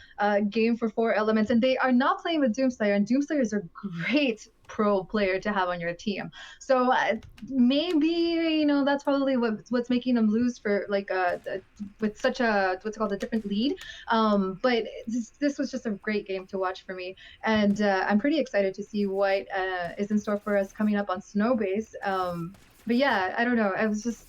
game for 4Elements, and they are not playing with Doomslayer, and Doomslayer is a great pro player to have on your team. So maybe, you know, that's probably what's making them lose for like with such a what's it called, a different lead. But this was just a great game to watch for me, and I'm pretty excited to see what is in store for us coming up on Snowbase. But yeah, I don't know. I was just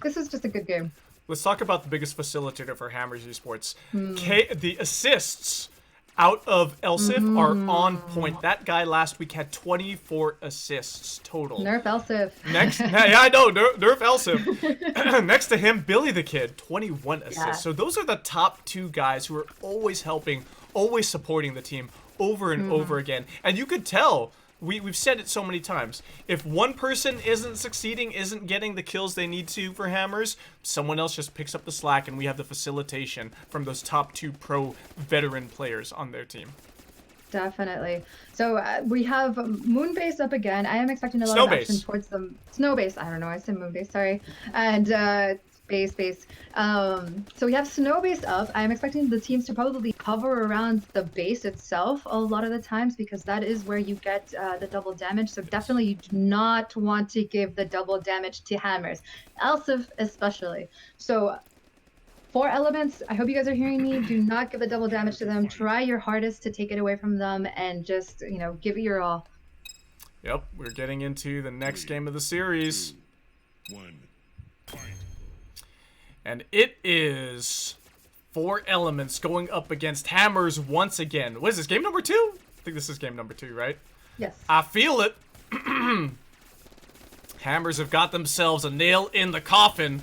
This is just a good game. Let's talk about the biggest facilitator for Hammers Esports. The assists out of Elsif are on point. That guy last week had 24 assists total. Nerf Elsif. Next, yeah, I know, nerf Elsif. Next to him, Billy the Kid, 21 assists. Yeah. So those are the top 2 guys who are always helping, always supporting the team over and over again. And you could tell we've said it so many times. If one person isn't succeeding, isn't getting the kills they need to for Hammers, someone else just picks up the slack, and we have the facilitation from those top 2 pro veteran players on their team. Definitely. So we have Moonbase up again. I am expecting a lot of action towards the Snowbase. I don't know. I said Moonbase. Sorry. And base. So we have Snowbase up. I'm expecting the teams to probably cover around the base itself a lot of the times, because that is where you get the double damage. So definitely you do not want to give the double damage to Hammers, Elsif especially. So 4Elements, I hope you guys are hearing me. Do not give the double damage to them. Try your hardest to take it away from them, and just, you know, give it your all. Yep, we're getting into the next game of the series. 2, 1, fight. And it is 4Elements going up against Hammers once again. What is this, game number 2? I think this is game number 2, right? Yes. I feel it. Hammers have got themselves a nail in the coffin.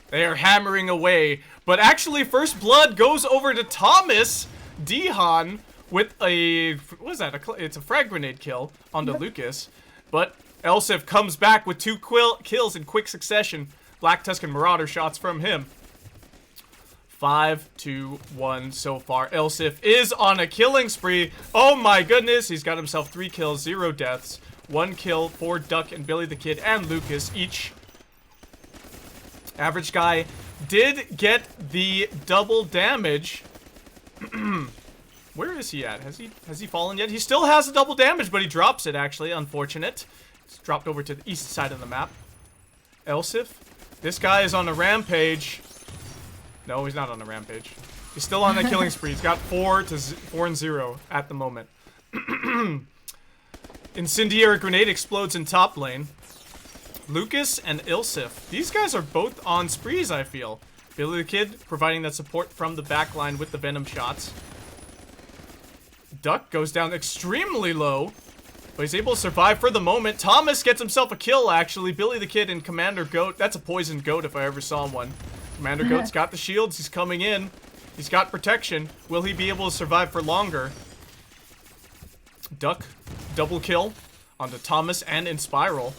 They are hammering away. But actually, first blood goes over to Thomas Dihan with a... What is that? It's a frag grenade kill onto Lucas. But Elsif comes back with 2 kills in quick succession. Black Tusk and Marauder shots from him. 5-1 so far. Elsif is on a killing spree. Oh my goodness. He's got himself 3 kills, 0 deaths. 1 kill for Duck and Billy the Kid and Lucas each. Average guy did get the double damage. Where is he at? Has he fallen yet? He still has the double damage, but he drops it, actually. Unfortunate. It's dropped over to the east side of the map. Elsif. This guy is on a rampage. No, he's not on a rampage. He's still on the killing spree. He's got 4-0 at the moment. Incendiary grenade explodes in top lane. Lucas and Elsif. These guys are both on sprees, I feel. Billy the Kid providing that support from the back line with the venom shots. Duck goes down extremely low, but he's able to survive for the moment. Thomas gets himself a kill, actually. Billy the Kid and Commander Goat. That's a poisoned goat if I ever saw one. Commander Goat's got the shields. He's coming in. He's got protection. Will he be able to survive for longer? Duck, double kill onto Thomas and in Spiral.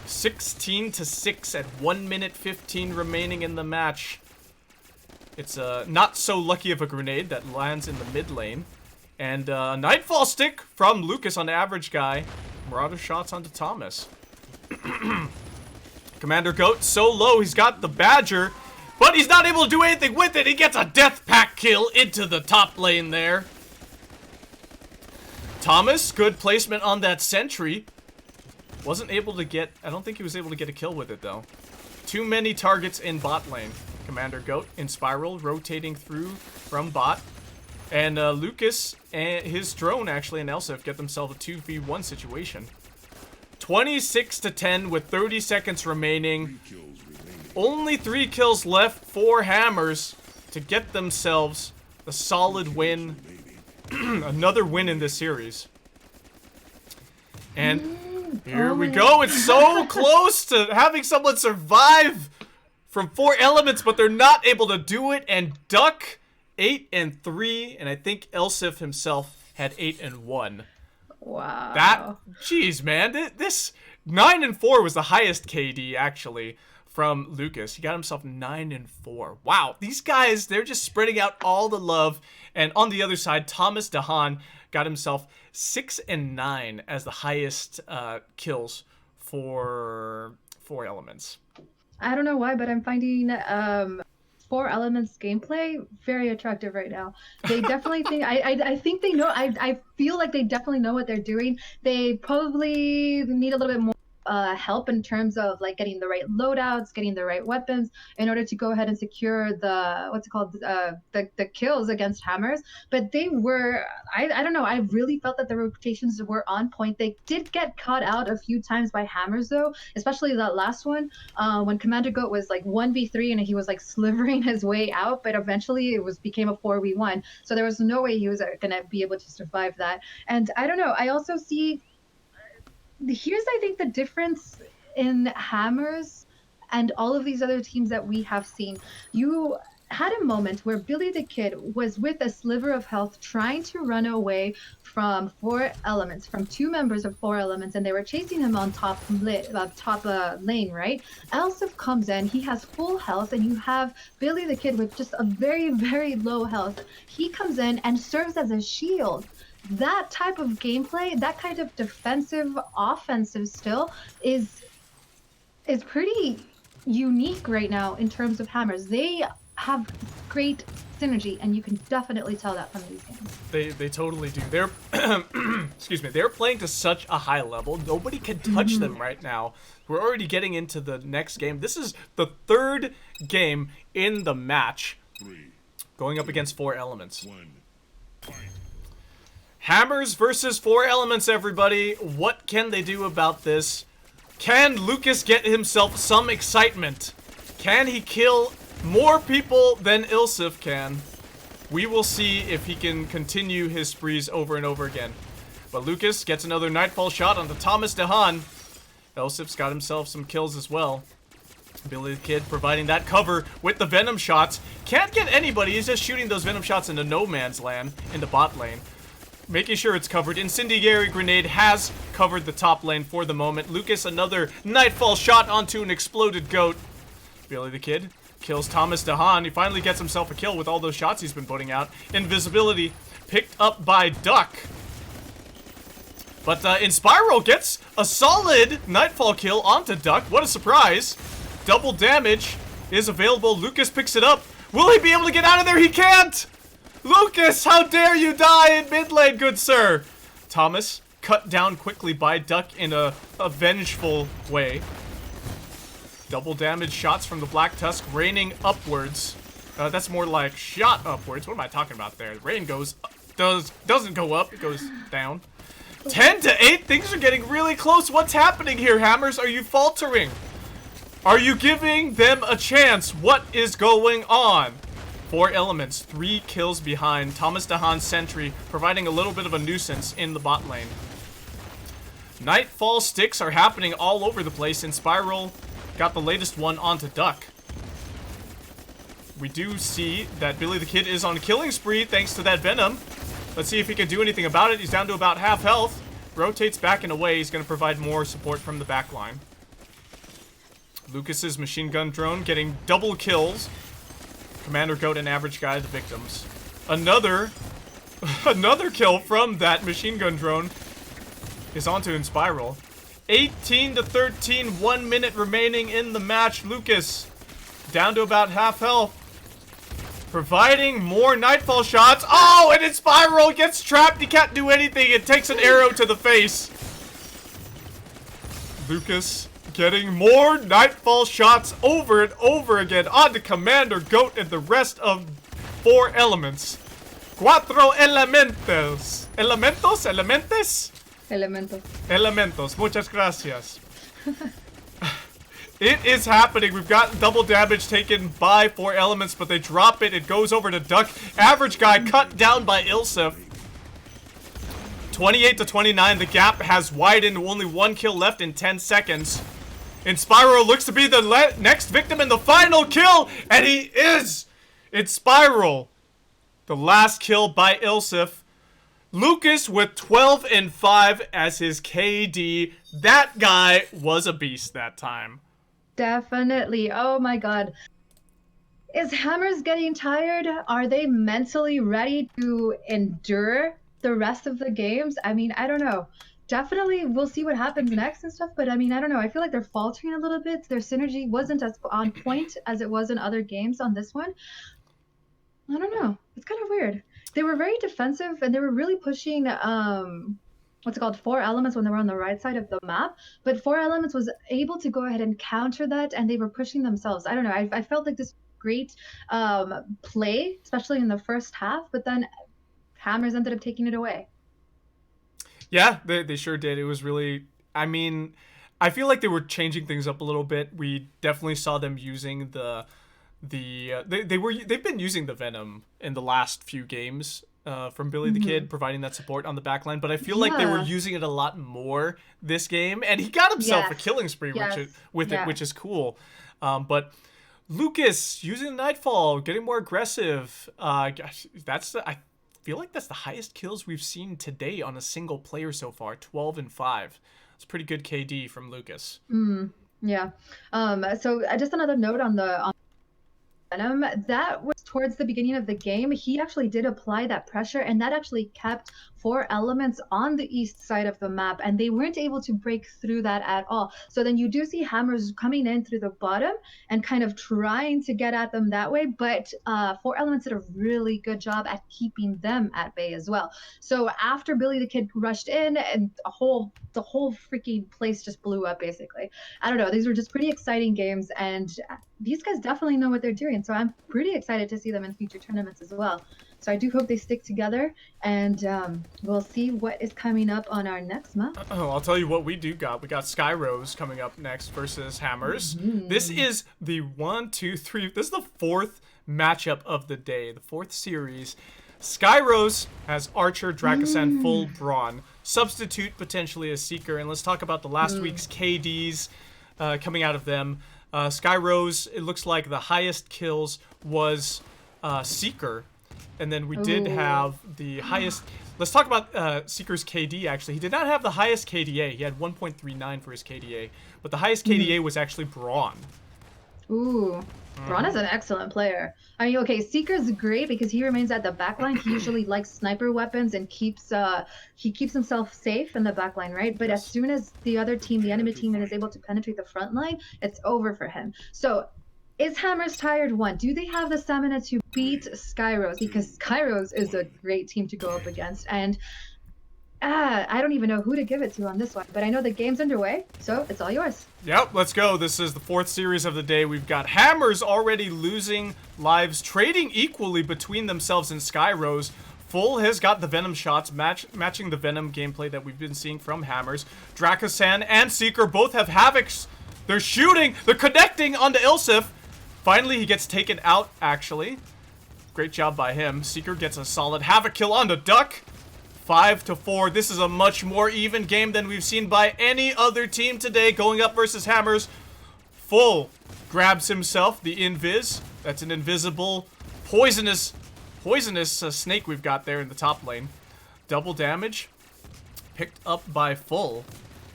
16-6 at 1 minute 15 remaining in the match. It's not so lucky of a grenade that lands in the mid lane. And Nightfall Stick from Lucas on the average guy. Marauder shots onto Thomas. Commander Goat so low, he's got the Badger, but he's not able to do anything with it. He gets a death pack kill into the top lane there. Thomas, good placement on that sentry. Wasn't able to get, I don't think he was able to get a kill with it though. Too many targets in bot lane. Commander Goat in Spiral, rotating through from bot. And Lucas and his drone actually and Elsif get themselves a 2v1 situation. 26-10 with 30 seconds remaining. Only 3 kills left for Hammers to get themselves a solid win. Another win in this series. And here we go. It's so close to having someone survive from 4Elements, but they're not able to do it. And Duck 8-3, and I think Elsif himself had 8-1. Wow. That, jeez, man, this 9-4 was the highest KD actually from Lucas. He got himself 9-4. Wow, these guys, they're just spreading out all the love. And on the other side, Thomas Dahan got himself 6-9 as the highest kills for 4Elements. I don't know why, but I'm finding 4Elements gameplay very attractive right now. They definitely think I think they know. I feel like they definitely know what they're doing. They probably need a little bit more help in terms of like getting the right loadouts, getting the right weapons in order to go ahead and secure the the kills against Hammers. But they were, I don't know, I really felt that the rotations were on point. They did get caught out a few times by Hammers though, especially that last one when Commander Goat was like 1v3 and he was like slivering his way out, but eventually it became a 4v1, so there was no way he was gonna be able to survive that. And I don't know, I also see here's I think the difference in Hammers and all of these other teams that we have seen. You had a moment where Billy the Kid was with a sliver of health trying to run away from 4Elements, from two members of 4Elements, and they were chasing him on top lane, right? Elsif comes in, he has full health, and you have Billy the Kid with just a very, very low health. He comes in and serves as a shield. That type of gameplay, that kind of defensive, offensive still is pretty unique right now in terms of Hammers. They have great synergy, and you can definitely tell that from these games. They totally do. They're excuse me. They're playing to such a high level. Nobody can touch them right now. We're already getting into the next game. This is the third game in the match, going up against 4Elements. Hammers versus 4Elements, everybody. What can they do about this? Can Lucas get himself some excitement? Can he kill more people than Ilsif can? We will see if he can continue his sprees over and over again. But Lucas gets another Nightfall shot onto Thomas DeHaan. Ilsif's got himself some kills as well. Billy the Kid providing that cover with the Venom shots. Can't get anybody. He's just shooting those Venom shots into no man's land in the bot lane. Making sure it's covered. Incendiary Grenade has covered the top lane for the moment. Lucas, another Nightfall shot onto an exploded goat. Billy the Kid kills Thomas DeHaan. He finally gets himself a kill with all those shots he's been putting out. Invisibility picked up by Duck. But Inspiral gets a solid Nightfall kill onto Duck. What a surprise. Double damage is available. Lucas picks it up. Will he be able to get out of there? He can't! Lucas, how dare you die in mid lane, good sir! Thomas cut down quickly by Duck in a vengeful way. Double damage shots from the Black Tusk raining upwards. That's more like shot upwards. What am I talking about there? Rain goes, doesn't go up, it goes down. 10-8, things are getting really close. What's happening here, Hammers? Are you faltering? Are you giving them a chance? What is going on? 4Elements, 3 kills behind. Thomas DeHaan's sentry providing a little bit of a nuisance in the bot lane. Nightfall sticks are happening all over the place. Inspiral got the latest one onto Duck. We do see that Billy the Kid is on a killing spree thanks to that Venom. Let's see if he can do anything about it. He's down to about half health. Rotates back and away. He's going to provide more support from the back line. Lucas's machine gun drone getting double kills. Commander Goat and Average Guy, the victims. Another kill from that machine gun drone is onto Inspiral. 18-13, 1 minute remaining in the match. Lucas down to about half health. Providing more Nightfall shots. Oh, and Inspiral gets trapped. He can't do anything. It takes an arrow to the face. Lucas getting more Nightfall shots over and over again onto Commander Goat and the rest of 4Elements. Cuatro elementos. Elementos? Elementes? Elementos. Elementos. Muchas gracias. It is happening. We've got double damage taken by 4Elements, but they drop it. It goes over to Duck. Average Guy cut down by Ilsif. 28-29. The gap has widened. Only 1 kill left in 10 seconds. Inspiral looks to be the next victim in the final kill, and he is! Inspiral. The last kill by Ilsif. Lucas with 12 and 5 as his KD. That guy was a beast that time. Definitely. Oh my god. Is Hammers getting tired? Are they mentally ready to endure the rest of the games? I mean, I don't know. Definitely, we'll see what happens next and stuff, but I mean, I don't know. I feel like they're faltering a little bit. Their synergy wasn't as on point as it was in other games on this one. I don't know. It's kind of weird. They were very defensive, and they were really pushing, what's it called, 4Elements when they were on the right side of the map, but 4Elements was able to go ahead and counter that, and they were pushing themselves. I don't know. I felt like this great play, especially in the first half, but then Hammers ended up taking it away. Yeah, they sure did. It was really, I mean, I feel like they were changing things up a little bit. We definitely saw them using they've been using the Venom in the last few games from Billy the Kid, providing that support on the backline, but I feel like they were using it a lot more this game, and he got himself a killing spree which is cool. But Lucas using Nightfall, getting more aggressive. Gosh, I feel like that's the highest kills we've seen today on a single player so far. 12 and 5. It's pretty good KD from Lucas. Yeah. So just another note on the Venom, that was towards the beginning of the game. He actually did apply that pressure, and that actually kept 4Elements on the east side of the map, and they weren't able to break through that at all. So then you do see Hammers coming in through the bottom and kind of trying to get at them that way, but 4Elements did a really good job at keeping them at bay as well. So after Billy the Kid rushed in, and the whole freaking place just blew up, basically. I don't know, these were just pretty exciting games, and these guys definitely know what they're doing, so I'm pretty excited to see them in future tournaments as well. So I do hope they stick together, and we'll see what is coming up on our next map. Oh, I'll tell you what we got. We got Skyrose coming up next versus Hammers. This is the 1, 2, 3. This is the 4th matchup of the day, the 4th series. Skyrose has Archer, Dracosan, full Brawn. Substitute potentially a Seeker, and let's talk about the last week's KDs coming out of them. Skyrose, it looks like the highest kills was Seeker. And then we did have the highest... Let's talk about Seeker's KD, actually. He did not have the highest KDA. He had 1.39 for his KDA. But the highest KDA was actually Brawn. Ooh. Braun is an excellent player. I mean, okay, Seeker's great because he remains at the backline. He usually likes sniper weapons and keeps himself safe in the backline, right? But as soon as the other team, the enemy team, is able to penetrate the front line, it's over for him. So is Hammers tired one? Do they have the stamina to beat Skyrose? Because Skyrose is a great team to go up against, and I don't even know who to give it to on this one, but I know the game's underway, so it's all yours. Yep, let's go. This is the 4th series of the day. We've got Hammers already losing lives, trading equally between themselves and Skyrose. Full has got the Venom shots, matching the Venom gameplay that we've been seeing from Hammers. Dracosan and Seeker both have Havocs. They're shooting, they're connecting onto Ilsif. Finally, he gets taken out, actually. Great job by him. Seeker gets a solid Havoc kill onto Duck. 5-4. This is a much more even game than we've seen by any other team today going up versus Hammers. Full grabs himself the Invis. That's an invisible, poisonous snake we've got there in the top lane. Double damage picked up by Full.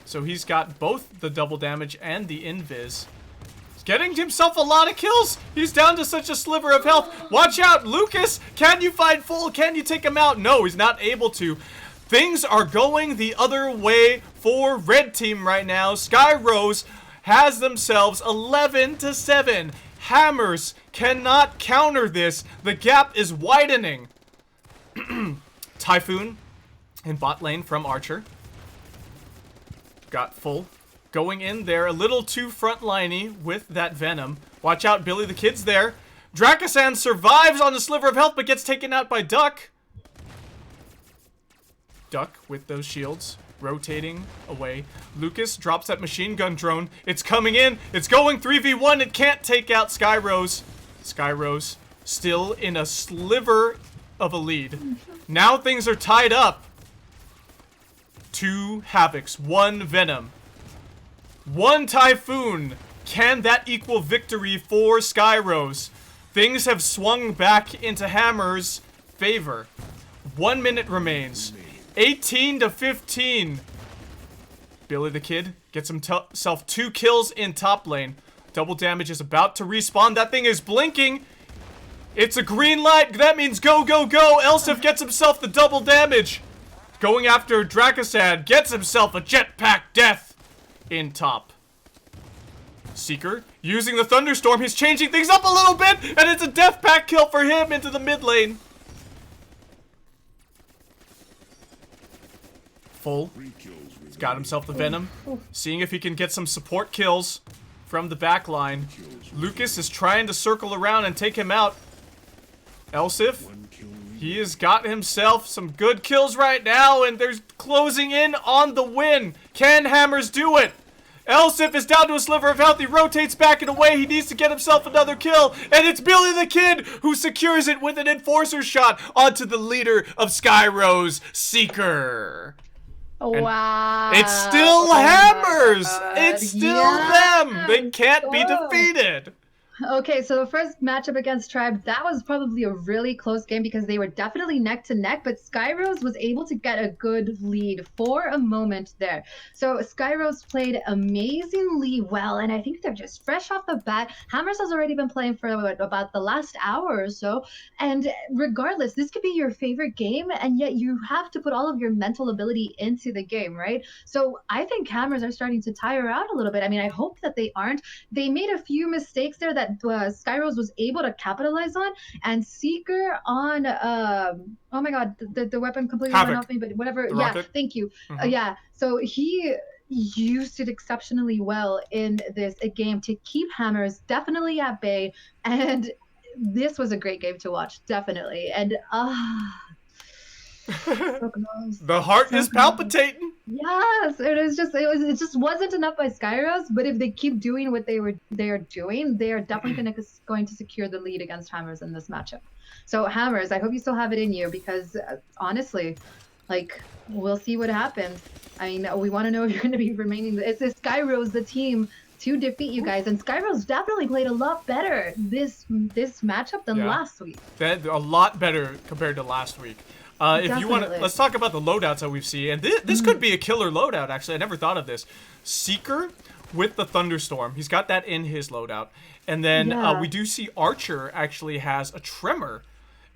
So he's got both the double damage and the Invis. Getting himself a lot of kills. He's down to such a sliver of health. Watch out, Lucas. Can you find Full? Can you take him out? No, he's not able to. Things are going the other way for Red Team right now. Skyrose has themselves 11-7. Hammers cannot counter this. The gap is widening. Typhoon in bot lane from Archer. Got Full. Going in there a little too frontliney with that Venom. Watch out, Billy the Kid's there. Dracosan survives on the sliver of health but gets taken out by Duck. Duck with those shields rotating away. Lucas drops that machine gun drone. It's coming in. It's going 3v1. It can't take out Skyrose. Skyrose still in a sliver of a lead. Now things are tied up. 2 Havocs, 1 Venom. 1 Typhoon. Can that equal victory for Skyrose? Things have swung back into Hammers' favor. 1 minute remains. 18-15. Billy the Kid gets himself 2 kills in top lane. Double damage is about to respawn. That thing is blinking. It's a green light. That means go, go, go. Elsif gets himself the double damage. Going after Dracosan. Gets himself a jetpack death. In top. Seeker using the thunderstorm. He's changing things up a little bit, and it's a death pack kill for him into the mid lane. Full. He's got himself the Venom. Seeing if he can get some support kills from the back line. Lucas is trying to circle around and take him out. Elsif. He has got himself some good kills right now, and they're closing in on the win. Can Hammers do it? Elsif is down to a sliver of health. He rotates back and away. He needs to get himself another kill. And it's Billy the Kid who secures it with an enforcer shot onto the leader of Skyrose, Seeker. Wow. It's still Hammers. It's still them. They can't be defeated. Okay, so the first matchup against Tribe, that was probably a really close game because they were definitely neck to neck, but Skyrose was able to get a good lead for a moment there. So Skyrose played amazingly well, and I think they're just fresh off the bat. Hammers has already been playing for about the last hour or so, and regardless, this could be your favorite game, and yet you have to put all of your mental ability into the game, right? So I think Hammers are starting to tire out a little bit. I mean, I hope that they aren't. They made a few mistakes there that Skyrose was able to capitalize on, and Seeker on oh my god, the weapon completely Havoc. went off me, but whatever. The Yeah, rocket? thank you. Yeah, so he used it exceptionally well in this game to keep Hammers definitely at bay, and this was a great game to watch, definitely. And so close. The heart is palpitating. Yes, it just wasn't enough by Skyrose, but if they keep doing what they are doing, they are definitely going to secure the lead against Hammers in this matchup. So Hammers, I hope you still have it in you because honestly, like we'll see what happens. I mean, we want to know if you're going to be remaining. It's Skyrose the team to defeat you guys, and Skyrose definitely played a lot better this matchup than last week. A lot better compared to last week. If you want to, let's talk about the loadouts that we've seen. And this could be a killer loadout, actually. I never thought of this. Seeker with the Thunderstorm. He's got that in his loadout. And then we do see Archer actually has a Tremor.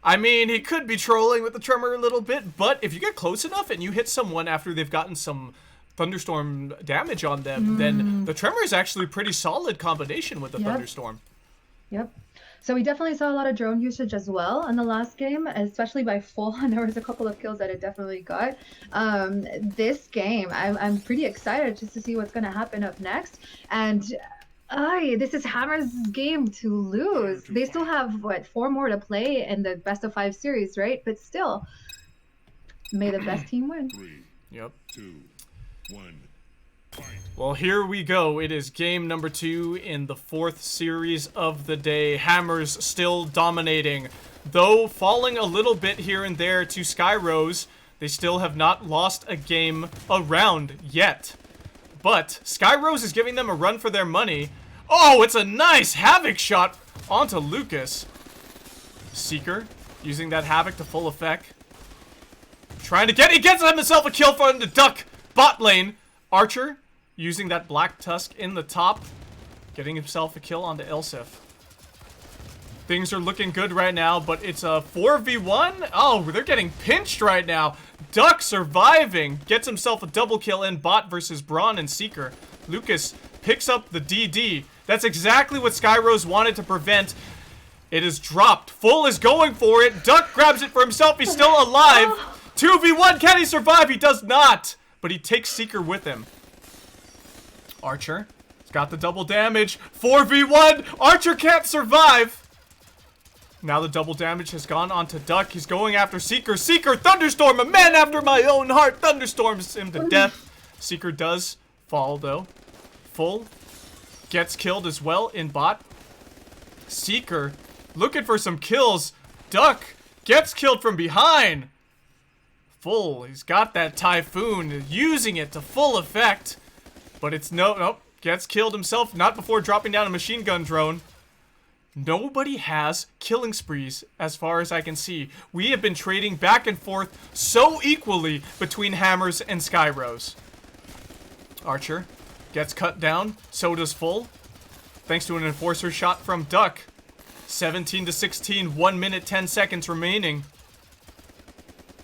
I mean, he could be trolling with the Tremor a little bit, but if you get close enough and you hit someone after they've gotten some Thunderstorm damage on them, then the Tremor is actually a pretty solid combination with the Thunderstorm. Yep. So we definitely saw a lot of drone usage as well in the last game, especially by Full, and there was a couple of kills that it definitely got. This game, I'm pretty excited just to see what's going to happen up next. And this is Hammers' game to lose. They still have, 4 more to play in the best of 5 series, right? But still, may the best team win. 3, Yep. 2, 1. Well, here we go. It is game number 2 in the 4th series of the day. Hammers still dominating, though falling a little bit here and there to Skyrose. They still have not lost a game around yet. But Skyrose is giving them a run for their money. Oh, it's a nice Havoc shot onto Lucas. Seeker using that Havoc to full effect. He gets himself a kill from the Duck bot lane. Archer using that Black Tusk in the top, getting himself a kill onto Elsif. Things are looking good right now, but it's a 4v1. Oh, they're getting pinched right now. Duck surviving, gets himself a double kill in bot versus Braun and Seeker. Lucas picks up the DD. That's exactly what Skyrose wanted to prevent. It is dropped. Full is going for it. Duck grabs it for himself. He's still alive. 2v1. Can he survive? He does not. But he takes Seeker with him. Archer has got the double damage. 4v1. Archer can't survive. Now the double damage has gone onto Duck. He's going after Seeker. Seeker, Thunderstorm, a man after my own heart. Thunderstorms him to death. Seeker does fall, though. Full gets killed as well in bot. Seeker looking for some kills. Duck gets killed from behind. Full, he's got that Typhoon, using it to full effect. But it's nope, gets killed himself, not before dropping down a machine gun drone. Nobody has killing sprees, as far as I can see. We have been trading back and forth so equally between Hammers and Skyrose. Archer gets cut down, so does Full. Thanks to an Enforcer shot from Duck. 17 to 16, 1 minute 10 seconds remaining.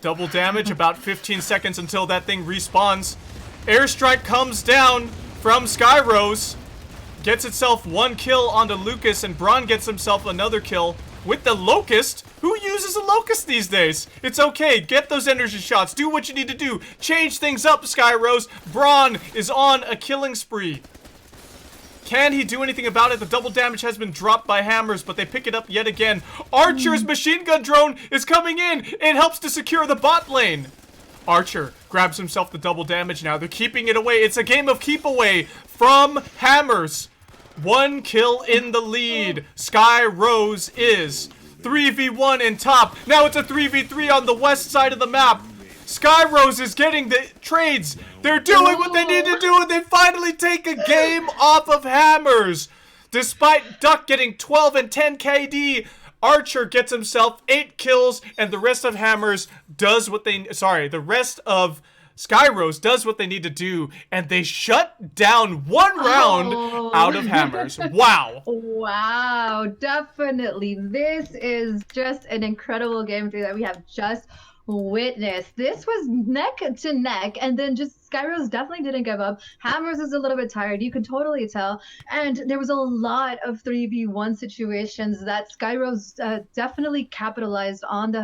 Double damage, about 15 seconds until that thing respawns. Airstrike comes down from Skyrose. Gets itself 1 kill onto Lucas, and Braun gets himself another kill with the Locust. Who uses a Locust these days? It's okay. Get those energy shots. Do what you need to do. Change things up, Skyrose. Braun is on a killing spree. Can he do anything about it? The double damage has been dropped by Hammers, but they pick it up yet again. Archer's machine gun drone is coming in. It helps to secure the bot lane. Archer grabs himself the double damage now. They're keeping it away. It's a game of keep away from Hammers. 1 kill in the lead. Skyrose is 3v1 in top. Now it's a 3v3 on the west side of the map. Skyrose is getting the trades. They're doing what they need to do, and they finally take a game off of Hammers. Despite Duck getting 12 and 10 KD, Archer gets himself 8 kills, and the rest of Hammers does what they... Sorry, the rest of Skyrose does what they need to do, and they shut down one round out of Hammers. Wow. Wow, definitely. This is just an incredible gameplay that we have just witnessed. This was neck to neck, and then just Skyrose definitely didn't give up. Hammers is a little bit tired, you can totally tell, and there was a lot of 3v1 situations that Skyrose definitely capitalized on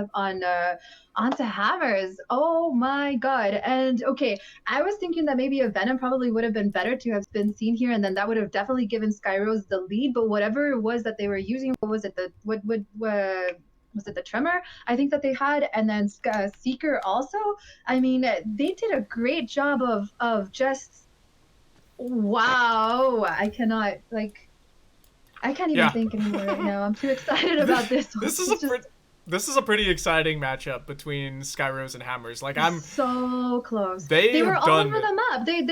onto Hammers. Oh my god. And okay, I was thinking that maybe a Venom probably would have been better to have been seen here, and then that would have definitely given Skyrose the lead. But whatever it was that they were using, what was it, was it the Tremor, I think, that they had, and then Seeker also? I mean, they did a great job of just, wow. I cannot, like, I can't even think anymore right now. I'm too excited about this one. This is a pretty exciting matchup between Skyrose and Hammers. Like, I'm so close. They were all done... over the map. They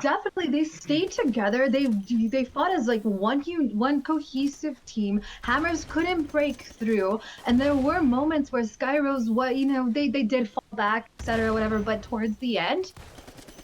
definitely stayed together. They fought as like one cohesive team. Hammers couldn't break through, and there were moments where Skyrose, they did fall back, etc., whatever. But towards the end,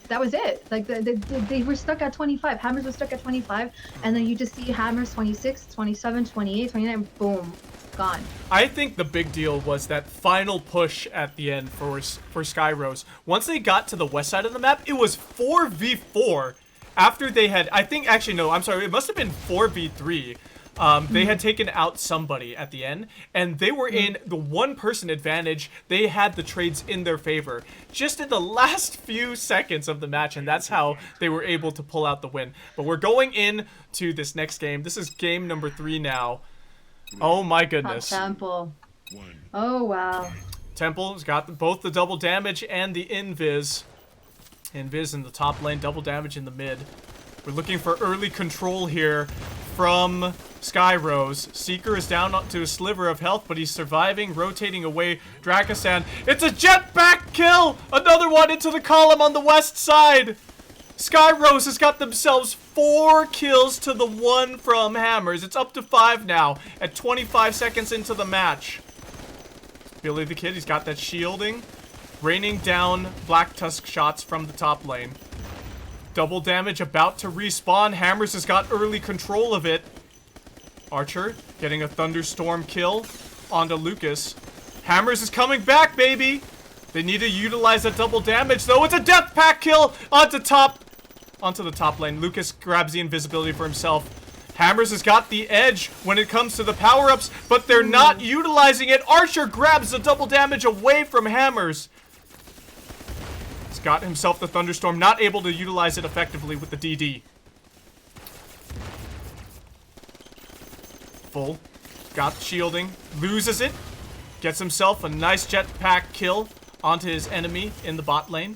that was it. Like they were stuck at 25. Hammers was stuck at 25, and then you just see Hammers 26, 27, 28, 29, boom. Gone. I think the big deal was that final push at the end for Skyrose. Once they got to the west side of the map, it was 4v4 after they had, I think, actually, no, I'm sorry, it must have been 4v3. They had taken out somebody at the end, and they were in the one-person advantage. They had the trades in their favor just in the last few seconds of the match, and that's how they were able to pull out the win. But we're going into this next game. This is game number 3 now. Oh my goodness. Temple. Oh wow. Temple's got both the double damage and the invis. Invis in the top lane, double damage in the mid. We're looking for early control here from Skyrose. Seeker is down to a sliver of health, but he's surviving, rotating away Dracasan. It's a jetpack kill! Another one into the column on the west side! Skyrose has got themselves 4 kills to the 1 from Hammers. It's up to 5 now at 25 seconds into the match. Billy the Kid, he's got that shielding. Raining down Black Tusk shots from the top lane. Double damage about to respawn. Hammers has got early control of it. Archer getting a thunderstorm kill onto Lucas. Hammers is coming back, baby! They need to utilize that double damage, though. It's a death pack kill onto the top lane. Lucas grabs the invisibility for himself. Hammers has got the edge when it comes to the power-ups, but they're not utilizing it. Archer grabs the double damage away from Hammers. He's got himself the thunderstorm, not able to utilize it effectively with the DD. Full. Got the shielding. Loses it. Gets himself a nice jetpack kill onto his enemy in the bot lane.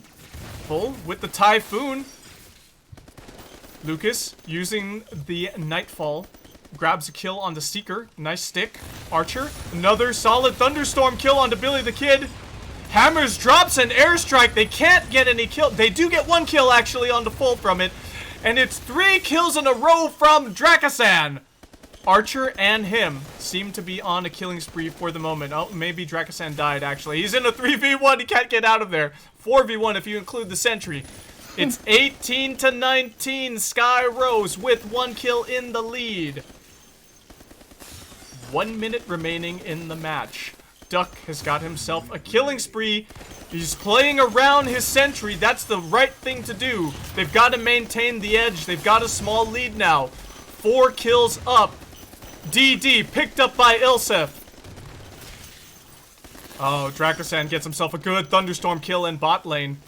Full with the Typhoon. Lucas, using the Nightfall, grabs a kill on the Seeker. Nice stick. Archer, another solid Thunderstorm kill onto Billy the Kid. Hammers drops an airstrike. They can't get any kill. They do get 1 kill, actually, onto Full from it. And it's 3 kills in a row from Dracasan. Archer and him seem to be on a killing spree for the moment. Oh, maybe Dracasan died, actually. He's in a 3v1. He can't get out of there. 4v1 if you include the sentry. It's 18 to 19. Skyrose with 1 kill in the lead. 1 minute remaining in the match. Duck has got himself a killing spree. He's playing around his sentry. That's the right thing to do. They've got to maintain the edge. They've got a small lead now. 4 kills up. DD picked up by Ilsef. Oh, Dracasan gets himself a good Thunderstorm kill in bot lane.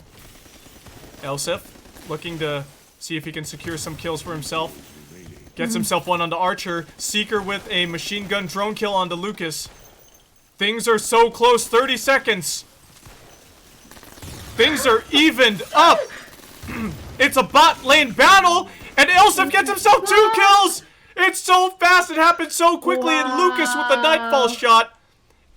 Elsif looking to see if he can secure some kills for himself. Gets himself one onto Archer. Seeker with a machine gun drone kill onto Lucas. Things are so close. 30 seconds. Things are evened up. It's a bot lane battle, and Elsif gets himself 2 kills. It's so fast. It happened so quickly, and Lucas with the Nightfall shot.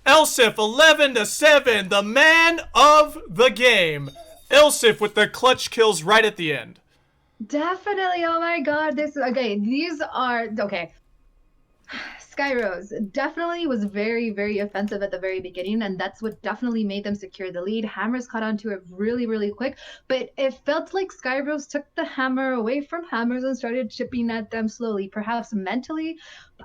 Elsif 11 to 7, the man of the game. Elsif with the clutch kills right at the end. Definitely. Oh my God. This okay. These are okay. Skyrose definitely was very, very offensive at the very beginning, and that's what definitely made them secure the lead. Hammers caught on to it really, really quick, but it felt like Skyrose took the hammer away from Hammers and started chipping at them slowly, perhaps mentally.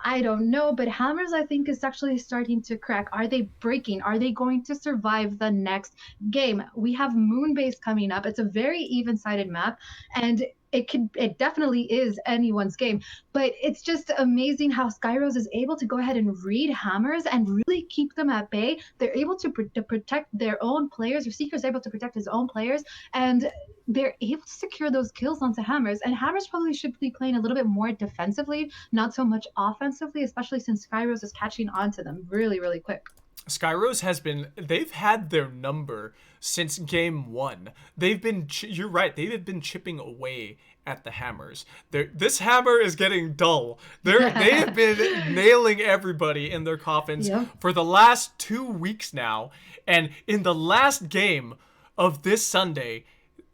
I don't know, but Hammers, I think, is actually starting to crack. Are they breaking? Are they going to survive the next game? We have Moonbase coming up. It's a very even-sided map, and it definitely is anyone's game, but it's just amazing how Skyrose is able to go ahead and read Hammers and really keep them at bay. They're able to protect their own players, or Seeker's able to protect his own players, and they're able to secure those kills onto Hammers. And Hammers probably should be playing a little bit more defensively, not so much offensively, especially since Skyrose is catching on to them really, really quick. Skyrose they've had their number since game 1. You're right, they've been chipping away at the Hammers. This hammer is getting dull. They have been nailing everybody in their coffins for the last 2 weeks now. And in the last game of this Sunday,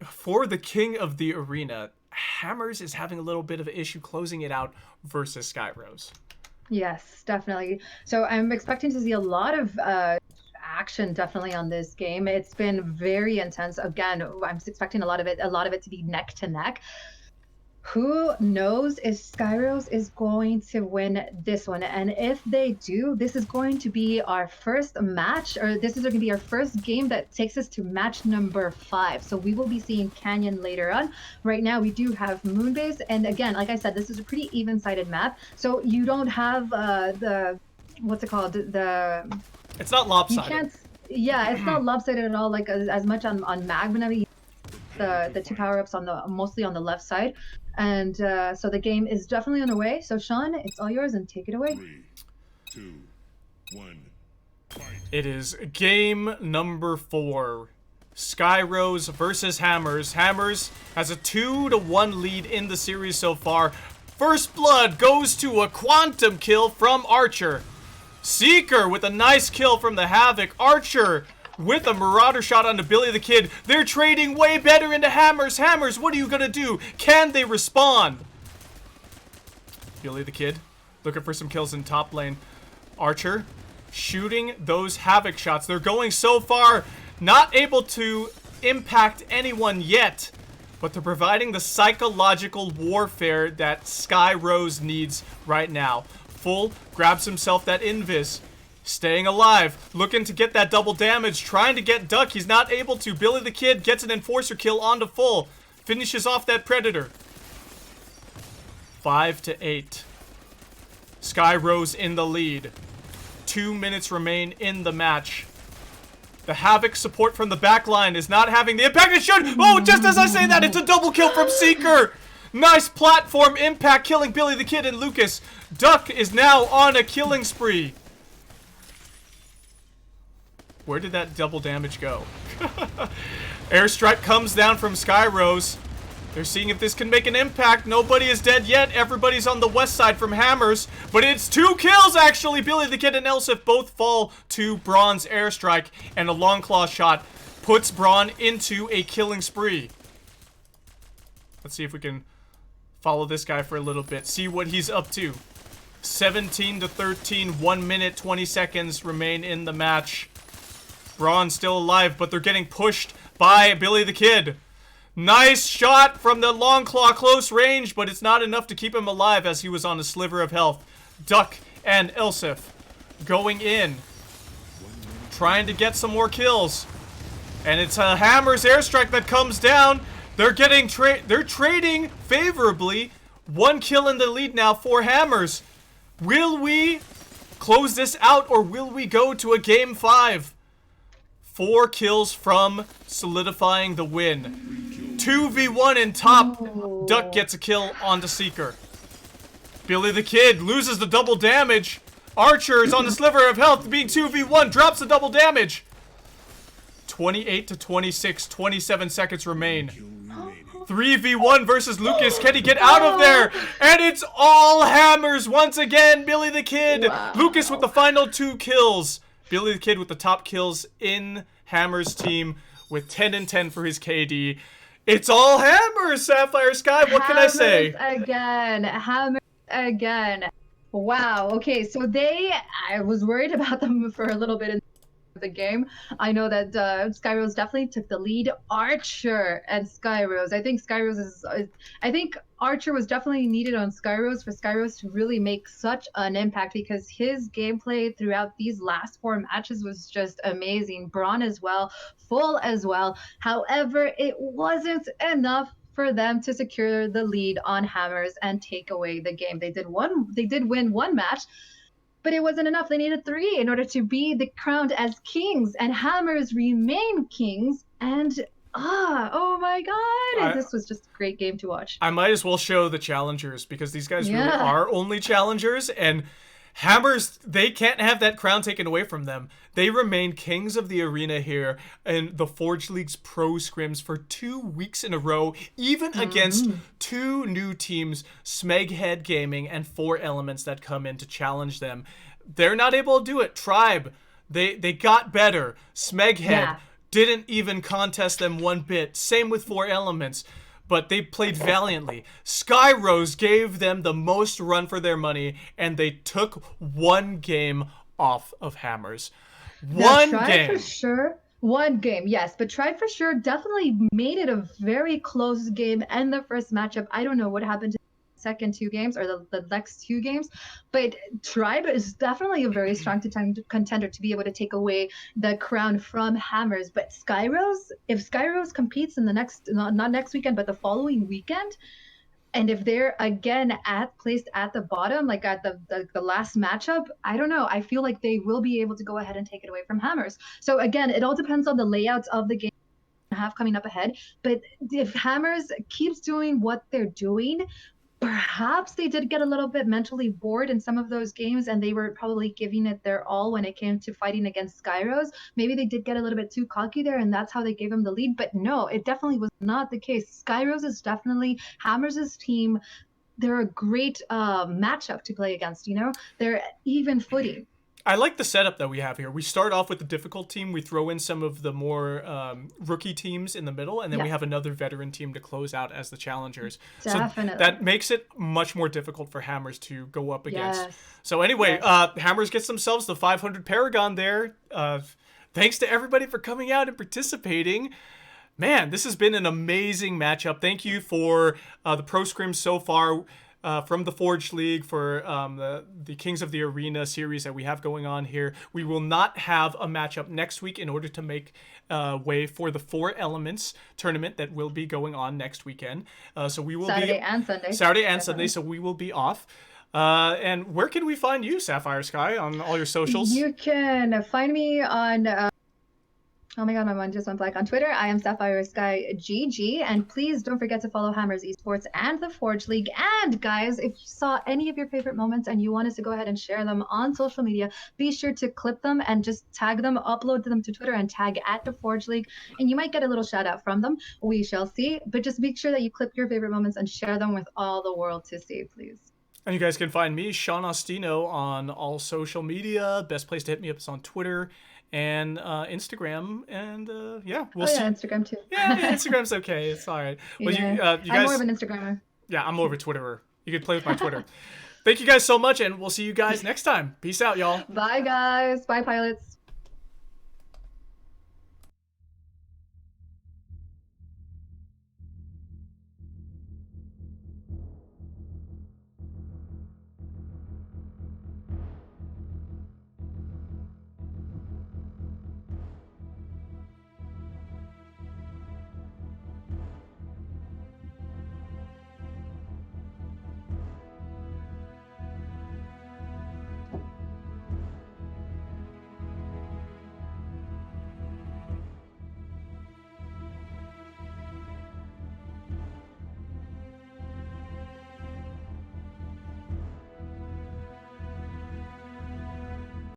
for the king of the arena, Hammers is having a little bit of an issue closing it out versus Skyrose. Yes, definitely. So I'm expecting to see a lot of action definitely on this game. It's been very intense. Again, I'm expecting a lot of it to be neck to neck. Who knows if Skyrose is going to win this one? And if they do, this is going to be our first match, or this is going to be our first game that takes us to match number 5. So we will be seeing Canyon later on. Right now, we do have Moonbase. And again, like I said, this is a pretty even-sided map. So you don't have what's it called? It's not lopsided. It's not lopsided at all, like as much on Magma. The 2 power-ups mostly on the left side, and so the game is definitely on the way. So Sean, it's all yours, and take it away. 3, 2, 1, fight. It is game number 4. Skyrose versus Hammers. Hammers has a 2-1 lead in the series so far. First blood goes to a quantum kill from Archer. Seeker with a nice kill from the Havoc. Archer with a Marauder shot onto Billy the Kid. They're trading way better into Hammers. Hammers, what are you gonna do? Can they respond? Billy the Kid looking for some kills in top lane. Archer shooting those Havoc shots. They're going so far, not able to impact anyone yet, but they're providing the psychological warfare that Skyrose needs right now. Full grabs himself that invis. Staying alive, looking to get that double damage, trying to get Duck. He's not able to. Billy the Kid gets an Enforcer kill onto Full. Finishes off that Predator. 5-8. Skyrose in the lead. 2 minutes remain in the match. The Havoc support from the back line is not having the impact it should. Oh, just as I say that, it's a double kill from Seeker. Nice platform impact, killing Billy the Kid and Lucas. Duck is now on a killing spree. Where did that double damage go? Airstrike comes down from Skyrose. They're seeing if this can make an impact. Nobody is dead yet. Everybody's on the west side from Hammers. But it's 2 kills, actually. Billy the Kid and Elsif both fall to Braun's airstrike. And a long claw shot puts Braun into a killing spree. Let's see if we can follow this guy for a little bit. See what he's up to. 17-13. 1 minute, 20 seconds remain in the match. Braun still alive, but they're getting pushed by Billy the Kid. Nice shot from the long claw close range, but it's not enough to keep him alive as he was on a sliver of health. Duck and Elsif going in, trying to get some more kills. And it's a Hammers airstrike that comes down. They're trading favorably. 1 kill in the lead now for Hammers. Will we close this out, or will we go to a game 5? 4 kills from solidifying the win. 2v1 in top. Oh. Duck gets a kill onto Seeker. Billy the Kid loses the double damage. Archer is on the sliver of health, being 2v1, drops the double damage. 28-26, 27 seconds remain. 3v1 versus Lucas. Can he get out of there? And it's all Hammers once again. Billy the Kid. Wow. Lucas with the final 2 kills. Billy the Kid with the top kills in Hammers team with 10 and 10 for his KD. It's all Hammers, Sapphire Sky. What can I say? Hammers again. Wow. Okay, so I was worried about them for a little bit in the game. I know that Skyrose definitely took the lead. Archer and Skyrose. I think Archer was definitely needed on Skyrose for Skyrose to really make such an impact because his gameplay throughout these last 4 matches was just amazing. Brawn as well, full as well. However, it wasn't enough for them to secure the lead on Hammers and take away the game. They did win 1 match, but it wasn't enough. They needed 3 in order to be crowned as kings, and Hammers remain kings. And oh my God, this was just a great game to watch. I might as well show the challengers because these guys really are only challengers, and Hammers, they can't have that crown taken away from them. They remain kings of the arena here in the Forge League's pro scrims for 2 weeks in a row, even against 2 new teams, SmegHead Gaming and 4Elements, that come in to challenge them. They're not able to do it. Tribe, they got better. SmegHead didn't even contest them one bit. Same with 4Elements. But they played valiantly. Skyrose gave them the most run for their money, and they took 1 game off of Hammers. One game. For sure. 1 game, yes. But Tried for sure definitely made it a very close game and the first matchup. I don't know what happened to the second 2 games or the next 2 games, but Tribe is definitely a very strong contender to be able to take away the crown from Hammers. But Skyrose, if Skyrose competes in the not next weekend, but the following weekend, and if they're again placed at the bottom, like at the last matchup, I don't know. I feel like they will be able to go ahead and take it away from Hammers. So again, it all depends on the layouts of the game have coming up ahead. But if Hammers keeps doing what they're doing, perhaps they did get a little bit mentally bored in some of those games, and they were probably giving it their all when it came to fighting against Skyrose. Maybe they did get a little bit too cocky there, and that's how they gave them the lead. But no, it definitely was not the case. Skyrose is definitely Hammers' team. They're a great matchup to play against, you know? They're even footing. I like the setup that we have here. We start off with the difficult team. We throw in some of the more rookie teams in the middle, and then we have another veteran team to close out as the challengers. Definitely. So that makes it much more difficult for Hammers to go up against. So anyway, Hammers gets themselves the 500 Paragon there. Thanks to everybody for coming out and participating. Man, this has been an amazing matchup. Thank you for the pro scrims so far. From the Forge League for the Kings of the Arena series that we have going on here. We will not have a matchup next week in order to make way for the 4Elements tournament that will be going on next weekend. So we will Saturday and Sunday. Saturday and Sunday, so we will be off. And where can we find you, Sapphire Sky, on all your socials? You can find me on... oh my God, my mind just went blank. On Twitter, I am Sapphire Sky GG, and please don't forget to follow Hammers Esports and the Forge League. And guys, if you saw any of your favorite moments and you want us to go ahead and share them on social media, be sure to clip them and just tag them, upload them to Twitter, and tag at the Forge League, and you might get a little shout out from them. We shall see, but just make sure that you clip your favorite moments and share them with all the world to see, please. And you guys can find me, Sean Ostino, on all social media. Best place to hit me up is on Twitter and Instagram, and we'll see. Instagram too. Yeah, Instagram's okay. It's all right. Well, you guys, I'm more of an Instagrammer. Yeah, I'm more of a Twitterer. You can play with my Twitter. Thank you guys so much, and we'll see you guys next time. Peace out, y'all. Bye, guys. Bye, pilots.